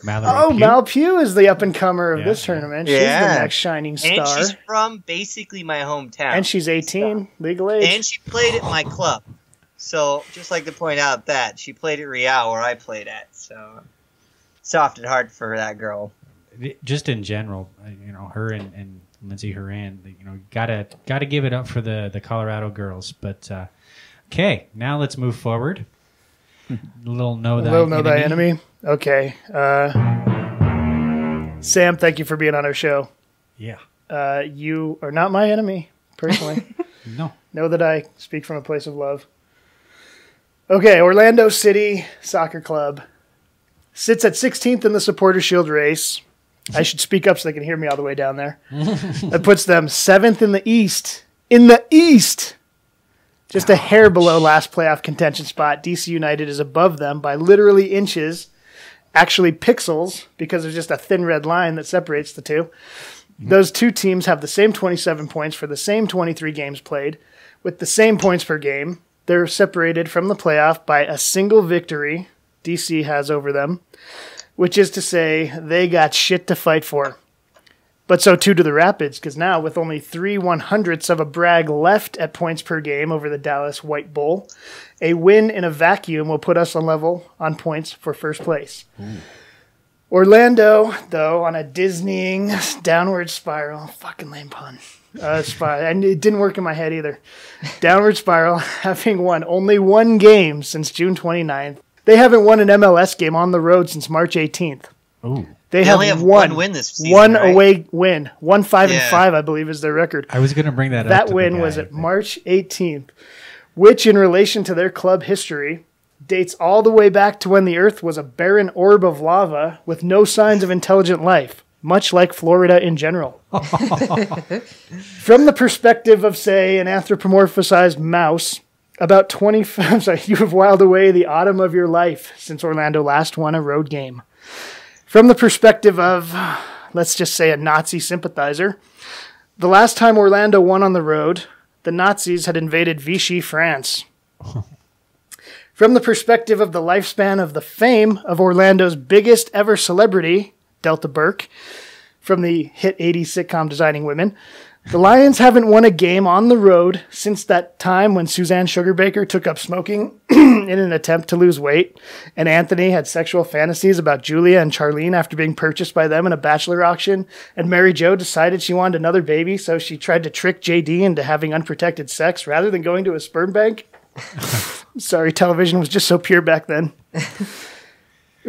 S3: Mal Pugh is the up-and-comer of this tournament. She's the next shining star.
S5: And she's from basically my hometown.
S3: And she's 18, legal age.
S5: And she played at my club. So, just like to point out that, she played at Real where I played at. So, soft at heart for that girl.
S2: Just in general, her and Lindsay Horan, gotta give it up for the Colorado girls. But, okay, now let's move forward. Little know thy enemy.
S3: Okay. Sam, thank you for being on our show.
S2: Yeah.
S3: You are not my enemy, personally.
S2: No.
S3: Know that I speak from a place of love. Okay, Orlando City Soccer Club sits at 16th in the Supporter Shield race. I should speak up so they can hear me all the way down there. That puts them 7th in the East. In the East! Just a hair below last playoff contention spot. DC United is above them by literally inches, actually pixels, because there's just a thin red line that separates the two. Those two teams have the same 27 points for the same 23 games played, with the same points per game. They're separated from the playoff by a single victory DC has over them, which is to say they got shit to fight for. But so too do the Rapids, because now with only 3/100ths of a brag left at points per game over the Dallas White Bull, a win in a vacuum will put us on level on points for first place. Ooh. Orlando, though, on a Disneying downward spiral, fucking lame pun, and it didn't work in my head either, downward spiral, having won only one game since June 29th. They haven't won an MLS game on the road since March 18th.
S2: Ooh.
S3: They
S5: only have one win this season.
S3: One
S5: right?
S3: away win. 1-5-5, I believe, is their record.
S2: I was going to bring that up.
S3: That win was at March 18th, which, in relation to their club history, dates all the way back to when the Earth was a barren orb of lava with no signs of intelligent life, much like Florida in general. From the perspective of, say, an anthropomorphized mouse, about 20... you have whiled away the autumn of your life since Orlando last won a road game. From the perspective of, let's just say, a Nazi sympathizer, the last time Orlando won on the road, the Nazis had invaded Vichy, France. From the perspective of the lifespan of the fame of Orlando's biggest ever celebrity, Delta Burke, from the hit 80s sitcom Designing Women, the Lions haven't won a game on the road since that time when Suzanne Sugarbaker took up smoking in an attempt to lose weight, and Anthony had sexual fantasies about Julia and Charlene after being purchased by them in a bachelor auction, and Mary Jo decided she wanted another baby, so she tried to trick JD into having unprotected sex rather than going to a sperm bank. Sorry, television was just so pure back then.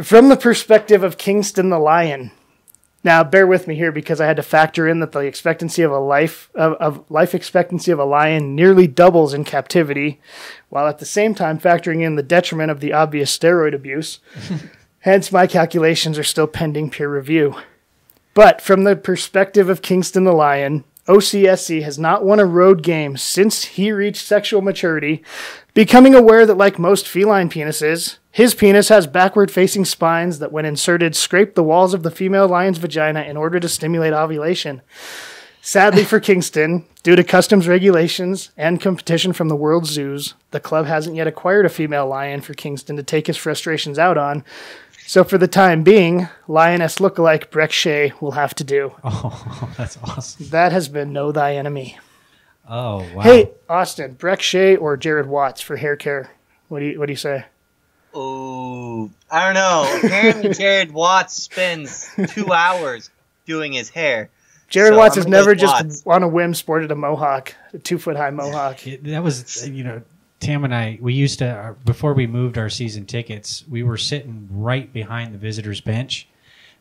S3: From the perspective of Kingston the Lion. Now, bear with me here because I had to factor in that the expectancy of life expectancy of a lion nearly doubles in captivity, while at the same time factoring in the detriment of the obvious steroid abuse. Hence, my calculations are still pending peer review. But from the perspective of Kingston the Lion, OCSC has not won a road game since he reached sexual maturity, becoming aware that, like most feline penises, his penis has backward-facing spines that, when inserted, scrape the walls of the female lion's vagina in order to stimulate ovulation. Sadly for Kingston, due to customs regulations and competition from the world's zoos, the club hasn't yet acquired a female lion for Kingston to take his frustrations out on. So for the time being, lioness lookalike Breck Shea will have to do.
S2: Oh, that's awesome.
S3: That has been Know Thy Enemy.
S2: Oh, wow.
S3: Hey, Austin, Breck Shea or Jared Watts for hair care? What do you say?
S5: Oh, I don't know. Apparently, Jared Watts spends 2 hours doing his hair.
S3: Jared Watts has never just on a whim sported a mohawk, a 2-foot-high mohawk.
S2: That was, Tam and I, we used to, before we moved our season tickets, we were sitting right behind the visitors' bench.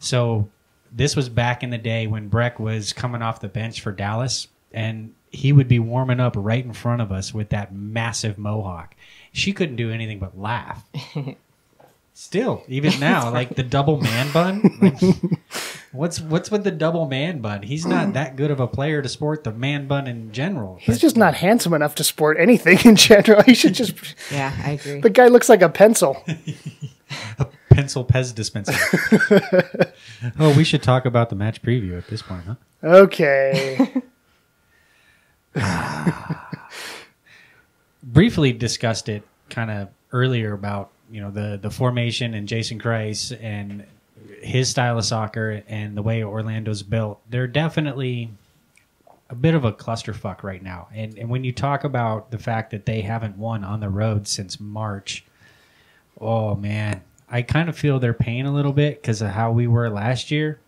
S2: So this was back in the day when Breck was coming off the bench for Dallas, and he would be warming up right in front of us with that massive mohawk. She couldn't do anything but laugh. Still, even now, like the double man bun. Like, what's with the double man bun? He's not that good of a player to sport the man bun in general.
S3: He's just not handsome enough to sport anything in general. He should just.
S4: Yeah, I agree.
S3: The guy looks like a pencil.
S2: A pencil Pez dispenser. Oh, we should talk about the match preview at this point, huh?
S3: Okay.
S2: Briefly discussed it kind of earlier about the formation and Jason Kreis and his style of soccer and the way Orlando's built. They're definitely a bit of a clusterfuck right now. And when you talk about the fact that they haven't won on the road since March, oh man, I kind of feel their pain a little bit because of how we were last year.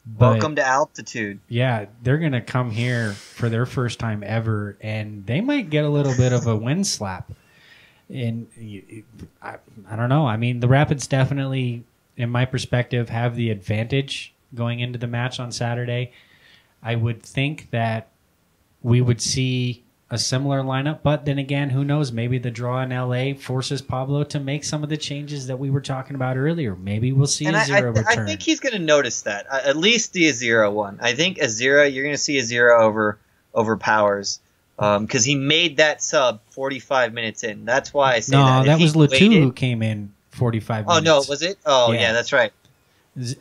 S2: But,
S5: welcome to altitude.
S2: Yeah, they're going to come here for their first time ever, and they might get a little bit of a wind slap. And I don't know. I mean, the Rapids definitely, in my perspective, have the advantage going into the match on Saturday. I would think that we would see a similar lineup, but then again, who knows? Maybe the draw in LA forces Pablo to make some of the changes that we were talking about earlier. Maybe we'll see a zero return.
S5: I think he's going to notice that. At least the 0-1. I think a 0, you're going to see a 0 over Powers. Because he made that sub 45 minutes in. That's why I say that.
S2: No, that was Latu who came in 45 minutes.
S5: Oh, no, was it? Oh, yeah, that's right.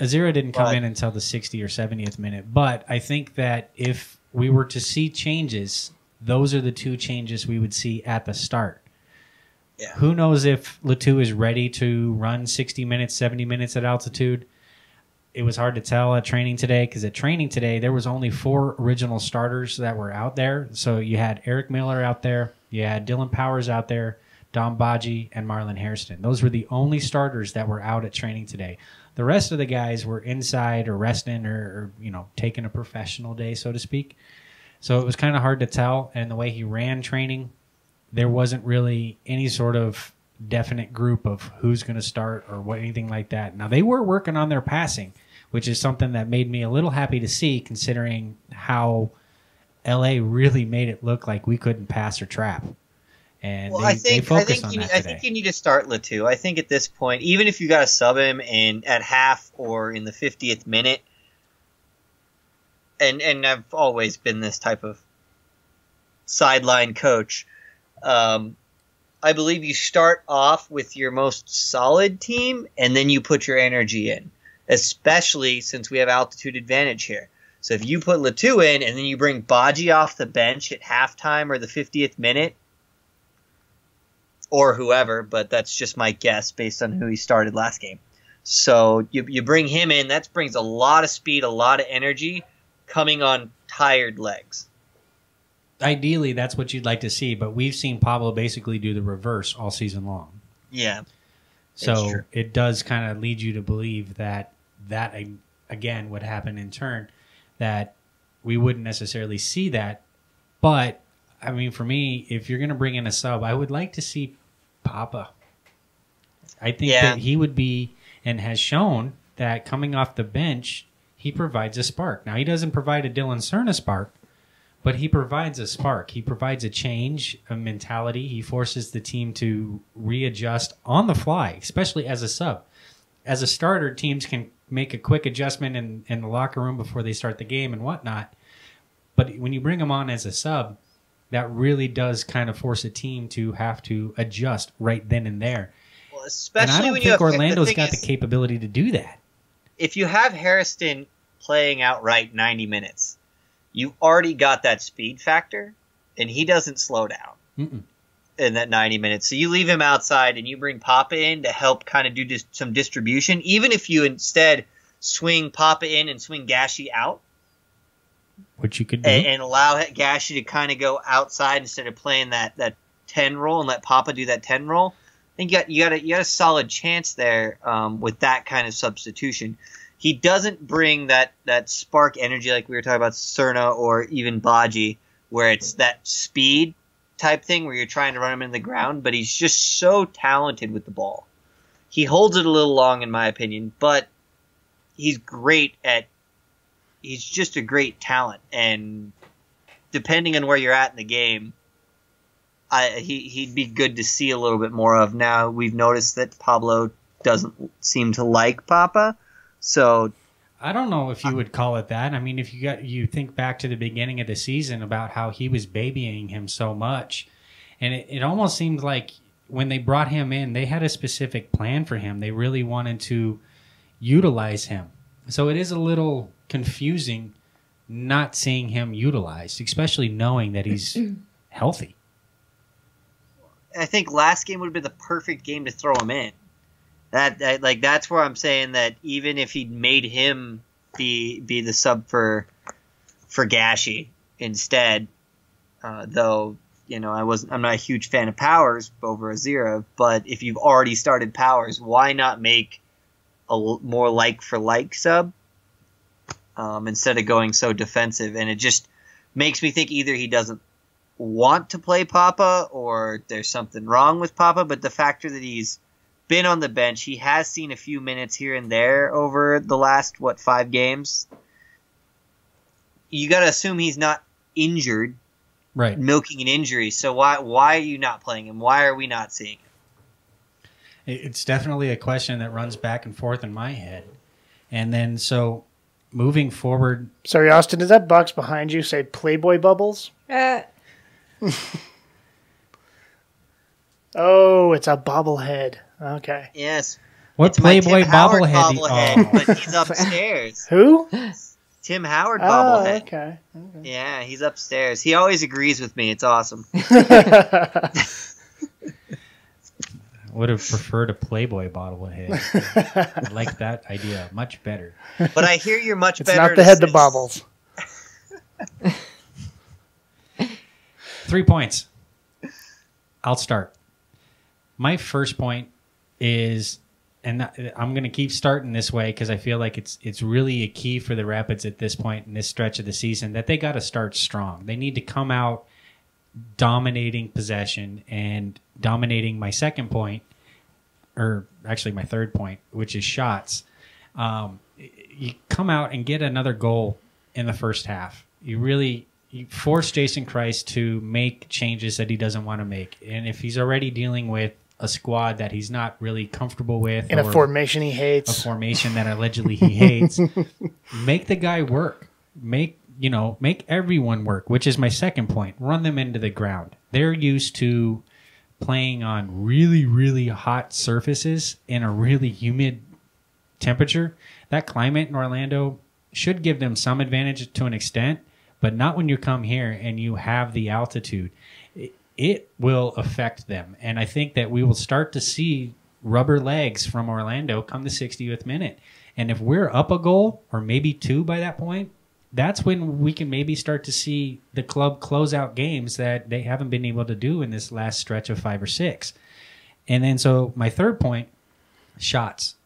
S2: A 0 didn't come in until the 60th or 70th minute. But I think that if we were to see changes, those are the two changes we would see at the start. Yeah. Who knows if Latu is ready to run 60 minutes, 70 minutes at altitude? It was hard to tell at training today because at training today, there was only 4 original starters that were out there. So you had Eric Miller out there, you had Dylan Powers out there, Dom Baji, and Marlon Hairston. Those were the only starters that were out at training today. The rest of the guys were inside or resting or taking a professional day, so to speak. So it was kind of hard to tell. And the way he ran training, there wasn't really any sort of definite group of who's going to start or anything like that. Now, they were working on their passing. which is something that made me a little happy to see, considering how LA really made it look like we couldn't pass or trap. And
S5: well,
S2: they
S5: I think you need to start Latu. I think at this point, even if you got to sub him at half or in the 50th minute, and I've always been this type of sideline coach, I believe you start off with your most solid team, and then you put your energy in, especially since we have altitude advantage here. So if you put Latu in, and then you bring Baji off the bench at halftime or the 50th minute, or whoever, but that's just my guess based on who he started last game. So you bring him in, that brings a lot of speed, a lot of energy coming on tired legs.
S2: Ideally, that's what you'd like to see, but we've seen Pablo basically do the reverse all season long.
S5: Yeah.
S2: So it does kind of lead you to believe that again would happen in turn, that we wouldn't necessarily see that. But, I mean, for me, if you're going to bring in a sub, I would like to see Pappa. I think that he would be, and has shown that coming off the bench, he provides a spark. Now, he doesn't provide a Dylan Cerna spark, but he provides a spark. He provides a change, a mentality. He forces the team to readjust on the fly, especially as a sub. As a starter, teams can make a quick adjustment in the locker room before they start the game and whatnot. But when you bring him on as a sub, that really does kind of force a team to have to adjust right then and there.
S5: Well, especially
S2: and I don't
S5: when
S2: think Orlando's got the capability to do that.
S5: If you have Hairston playing outright 90 minutes, you already got that speed factor, and he doesn't slow down in that 90 minutes. So you leave him outside, and you bring Pappa in to help kind of do some distribution. Even if you instead swing Pappa in and swing Gashi out,
S2: which you could do,
S5: and allow Gashi to kind of go outside instead of playing that 10 role and let Pappa do that 10 role. I think you got a solid chance there with that kind of substitution. He doesn't bring that spark energy like we were talking about Cerna or even Baji, where it's that speed type thing where you're trying to run him in the ground, but he's just so talented with the ball. He holds it a little long, in my opinion, but he's just a great talent, and depending on where you're at in the game, he'd be good to see a little bit more of. Now, we've noticed that Pablo doesn't seem to like Pappa, so
S2: I don't know if you would call it that. I mean, if you think back to the beginning of the season about how he was babying him so much, and it almost seemed like when they brought him in, they had a specific plan for him. They really wanted to utilize him. So it is a little confusing not seeing him utilized, especially knowing that he's healthy.
S5: I think last game would have been the perfect game to throw him in. That's where I'm saying that even if he'd made him be the sub for Gashi instead, though I'm not a huge fan of Powers over Azira, but if you've already started Powers, why not make a more like for like sub instead of going so defensive? And it just makes me think either he doesn't want to play Pappa or there's something wrong with Pappa. But the factor that he's been on the bench, he has seen a few minutes here and there over the last 5 games. You got to assume he's not injured,
S2: right?
S5: Milking an injury. So why are you not playing him? Why are we not seeing him?
S2: It's definitely a question that runs back and forth in my head. And then, so moving forward.
S3: Sorry, Austin, does that box behind you say Playboy Bubbles? Oh, it's a bobblehead. Okay.
S5: Yes.
S2: What
S5: it's Playboy
S2: bobblehead?
S5: But he's upstairs.
S3: Who?
S5: Tim Howard bobblehead.
S3: Okay.
S5: Yeah, he's upstairs. He always agrees with me. It's awesome.
S2: Would have preferred a Playboy bobblehead. I like that idea much better.
S5: But I hear you're much
S3: it's
S5: better.
S3: It's not the head that bobbles.
S2: 3 points. I'll start. My first point is, and I'm going to keep starting this way because I feel like it's really a key for the Rapids at this point in this stretch of the season, that they got to start strong. They need to come out dominating possession and dominating my second point, or actually my third point, which is shots. you come out and get another goal in the first half. You force Jason Christ to make changes that he doesn't want to make. And if he's already dealing with a squad that he's not really comfortable with,
S3: in a formation he hates,
S2: a formation that allegedly he hates, make the guy work. Make everyone work, which is my second point. Run them into the ground. They're used to playing on really, really hot surfaces in a really humid temperature. That climate in Orlando should give them some advantage to an extent, but not when you come here and you have the altitude. It will affect them. And I think that we will start to see rubber legs from Orlando come the 60th minute. And if we're up a goal or maybe two by that point, that's when we can maybe start to see the club close out games that they haven't been able to do in this last stretch of 5 or 6. And then so my third point, shots.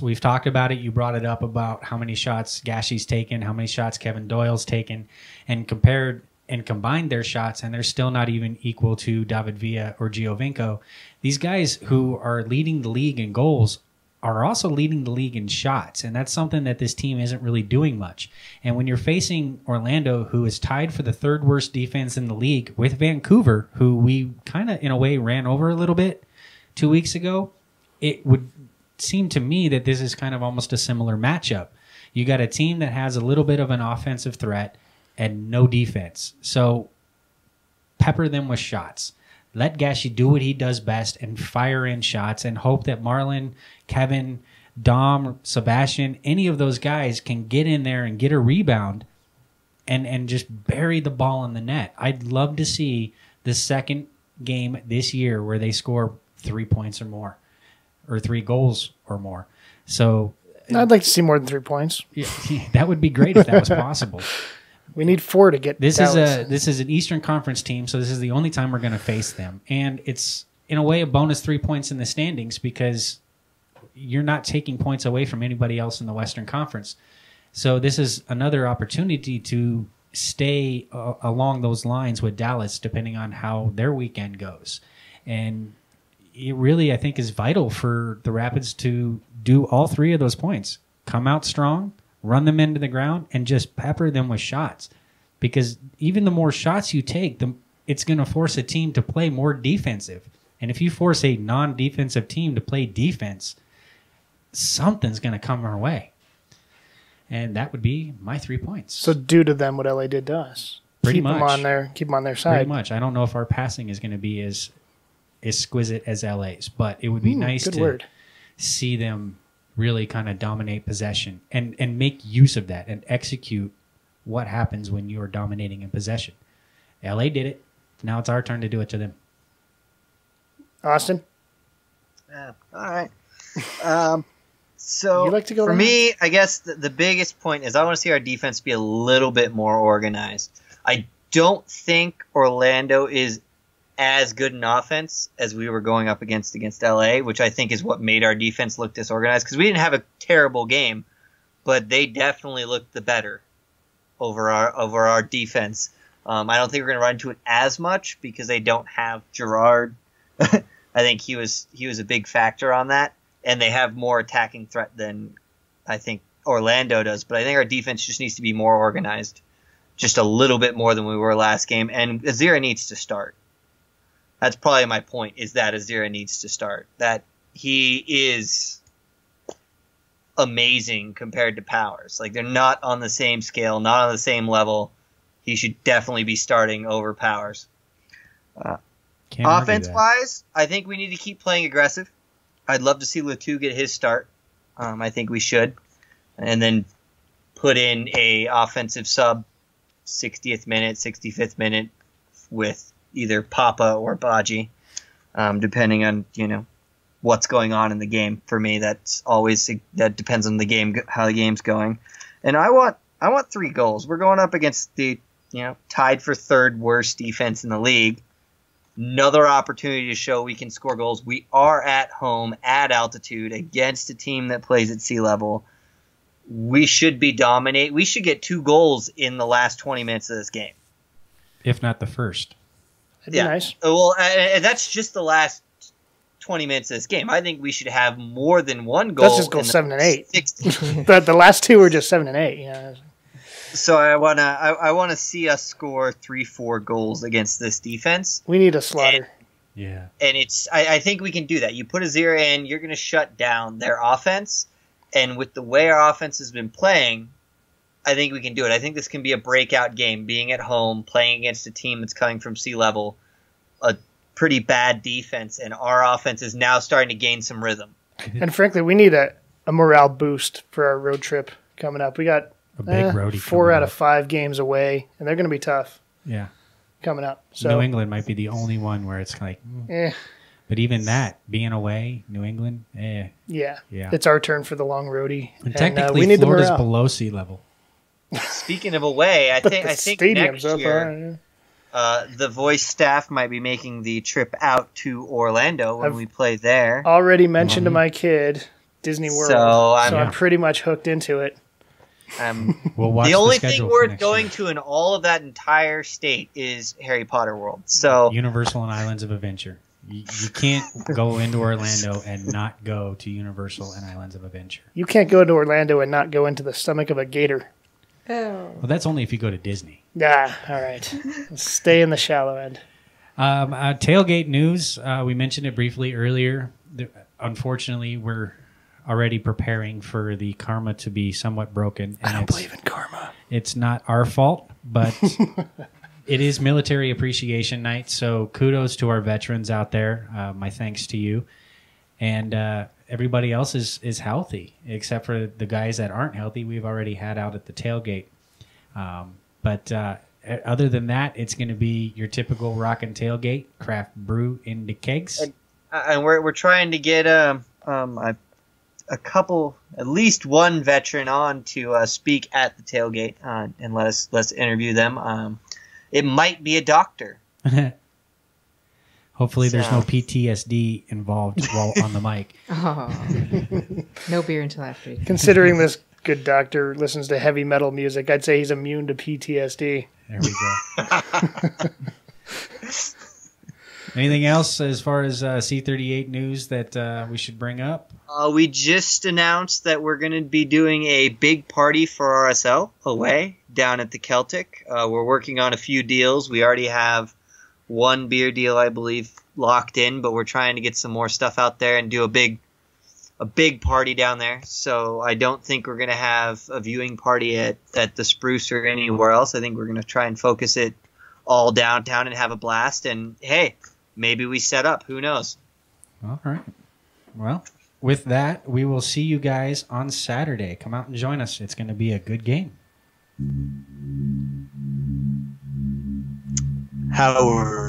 S2: We've talked about it. You brought it up about how many shots Gashy's taken, how many shots Kevin Doyle's taken, and compared and combined their shots, and they're still not even equal to David Villa or Giovinco. These guys who are leading the league in goals are also leading the league in shots, and that's something that this team isn't really doing much. And when you're facing Orlando, who is tied for the third worst defense in the league with Vancouver, who we kind of, in a way, ran over a little bit 2 weeks ago, it would seem to me that this is kind of almost a similar matchup. You got a team that has a little bit of an offensive threat and no defense. So pepper them with shots. Let Gashy do what he does best and fire in shots and hope that Marlon, Kevin, Dom, Sebastian, any of those guys can get in there and get a rebound and just bury the ball in the net. I'd love to see the second game this year where they score 3 points or more or 3 goals or more. So
S3: I'd like to see more than 3 points.
S2: Yeah, that would be great if that was possible.
S3: We need 4 to get
S2: this.
S3: Dallas.
S2: This is an Eastern Conference team, so this is the only time we're going to face them, and it's in a way a bonus 3 points in the standings because you're not taking points away from anybody else in the Western Conference. So this is another opportunity to stay along those lines with Dallas, depending on how their weekend goes, and it really I think is vital for the Rapids to do all 3 of those points. Come out strong. Run them into the ground and just pepper them with shots. Because even the more shots you take, it's going to force a team to play more defensive. And if you force a non-defensive team to play defense, something's going to come our way. And that would be my 3 points.
S3: So do to them what LA did to us.
S2: Pretty
S3: keep
S2: much.
S3: Keep them on their side.
S2: Pretty much. I don't know if our passing is going to be as exquisite as LA's, but it would be nice to see them really kind of dominate possession and make use of that and execute what happens when you're dominating in possession. LA did it. Now it's our turn to do it to them.
S3: Austin?
S5: All right. So
S3: you like to go
S5: for me, I guess the biggest point is I want to see our defense be a little bit more organized. I don't think Orlando is as good an offense as we were going up against LA, which I think is what made our defense look disorganized because we didn't have a terrible game, but they definitely looked the better over our defense. I don't think we're going to run into it as much because they don't have Gerard. I think he was a big factor on that, and they have more attacking threat than I think Orlando does. But I think our defense just needs to be more organized, just a little bit more than we were last game, and Azira needs to start. That's probably my point, is that Azira needs to start. That he is amazing compared to Powers. Like, they're not on the same scale, not on the same level. He should definitely be starting over Powers. Offense-wise, I think we need to keep playing aggressive. I'd love to see Latu get his start. I think we should. And then put in a offensive sub 60th minute, 65th minute with either Pappa or Baji, depending on what's going on in the game. For me, that depends on the game, how the game's going. And I want 3 goals. We're going up against the tied for 3rd worst defense in the league. Another opportunity to show we can score goals. We are at home at altitude against a team that plays at sea level. We should be dominate. We should get 2 goals in the last 20 minutes of this game,
S2: if not the first.
S3: That'd be nice.
S5: Well, and that's just the last 20 minutes of this game. I think we should have more than one goal.
S3: Let's just go 7 and 8. The last two were just 7 and 8. Yeah.
S5: So I wanna see us score 3-4 goals against this defense.
S3: We need a slaughter.
S2: Yeah.
S5: And I think we can do that. You put a 0 in, you're gonna shut down their offense. And with the way our offense has been playing, I think we can do it. I think this can be a breakout game, being at home, playing against a team that's coming from sea level, a pretty bad defense, and our offense is now starting to gain some rhythm.
S3: And frankly, we need a morale boost for our road trip coming up. We got
S2: a big roadie
S3: 4 out of 5 games away, and they're going to be tough.
S2: Yeah.
S3: Coming up. So
S2: New England might be the only one where it's like, But even that, being away, New England,
S3: Yeah.
S2: Yeah.
S3: It's our turn for the long roadie.
S2: And technically,
S3: we need
S2: Florida's
S3: the morale.
S2: below sea level.
S5: Speaking of away, I think
S3: stadium's
S5: next
S3: up,
S5: year the voice staff might be making the trip out to Orlando when we play there.
S3: Already mentioned to my kid Disney World,
S5: So
S3: I'm pretty much hooked into it.
S2: We'll watch
S5: the only
S2: schedule
S5: thing
S2: for
S5: worth
S2: next
S5: going
S2: year.
S5: to in all of that entire state is Harry Potter World. So
S2: Universal and Islands of Adventure. You can't go into Orlando and not go to Universal and Islands of Adventure.
S3: You can't go to Orlando and not go into the stomach of a gator.
S4: Oh.
S2: Well, that's only if you go to Disney.
S3: Yeah, all right. Stay in the shallow end.
S2: Tailgate news. We mentioned it briefly earlier. Unfortunately, we're already preparing for the karma to be somewhat broken.
S3: I don't believe in karma.
S2: It's not our fault, but it is Military Appreciation Night, so kudos to our veterans out there. My thanks to you. And everybody else is healthy, except for the guys that aren't healthy we've already had out at the tailgate. But other than that, it's going to be your typical rockin' tailgate, craft brew into kegs.
S5: and we're trying to get a couple, at least one veteran on to speak at the tailgate and let's interview them. It might be a doctor.
S2: Hopefully there's no PTSD involved while on the mic.
S4: Oh. No beer until after.
S3: Considering this good doctor listens to heavy metal music, I'd say he's immune to PTSD.
S2: There we go. Anything else as far as C38 news that we should bring up?
S5: We just announced that we're going to be doing a big party for RSL away down at the Celtic. We're working on a few deals. We already have one beer deal, I believe, locked in, but we're trying to get some more stuff out there and do a big party down there. So I don't think we're going to have a viewing party at the Spruce or anywhere else. I think we're going to try and focus it all downtown and have a blast. And hey, maybe we set up. Who knows?
S2: All right. Well, with that, we will see you guys on Saturday. Come out and join us. It's going to be a good game.
S5: Howard.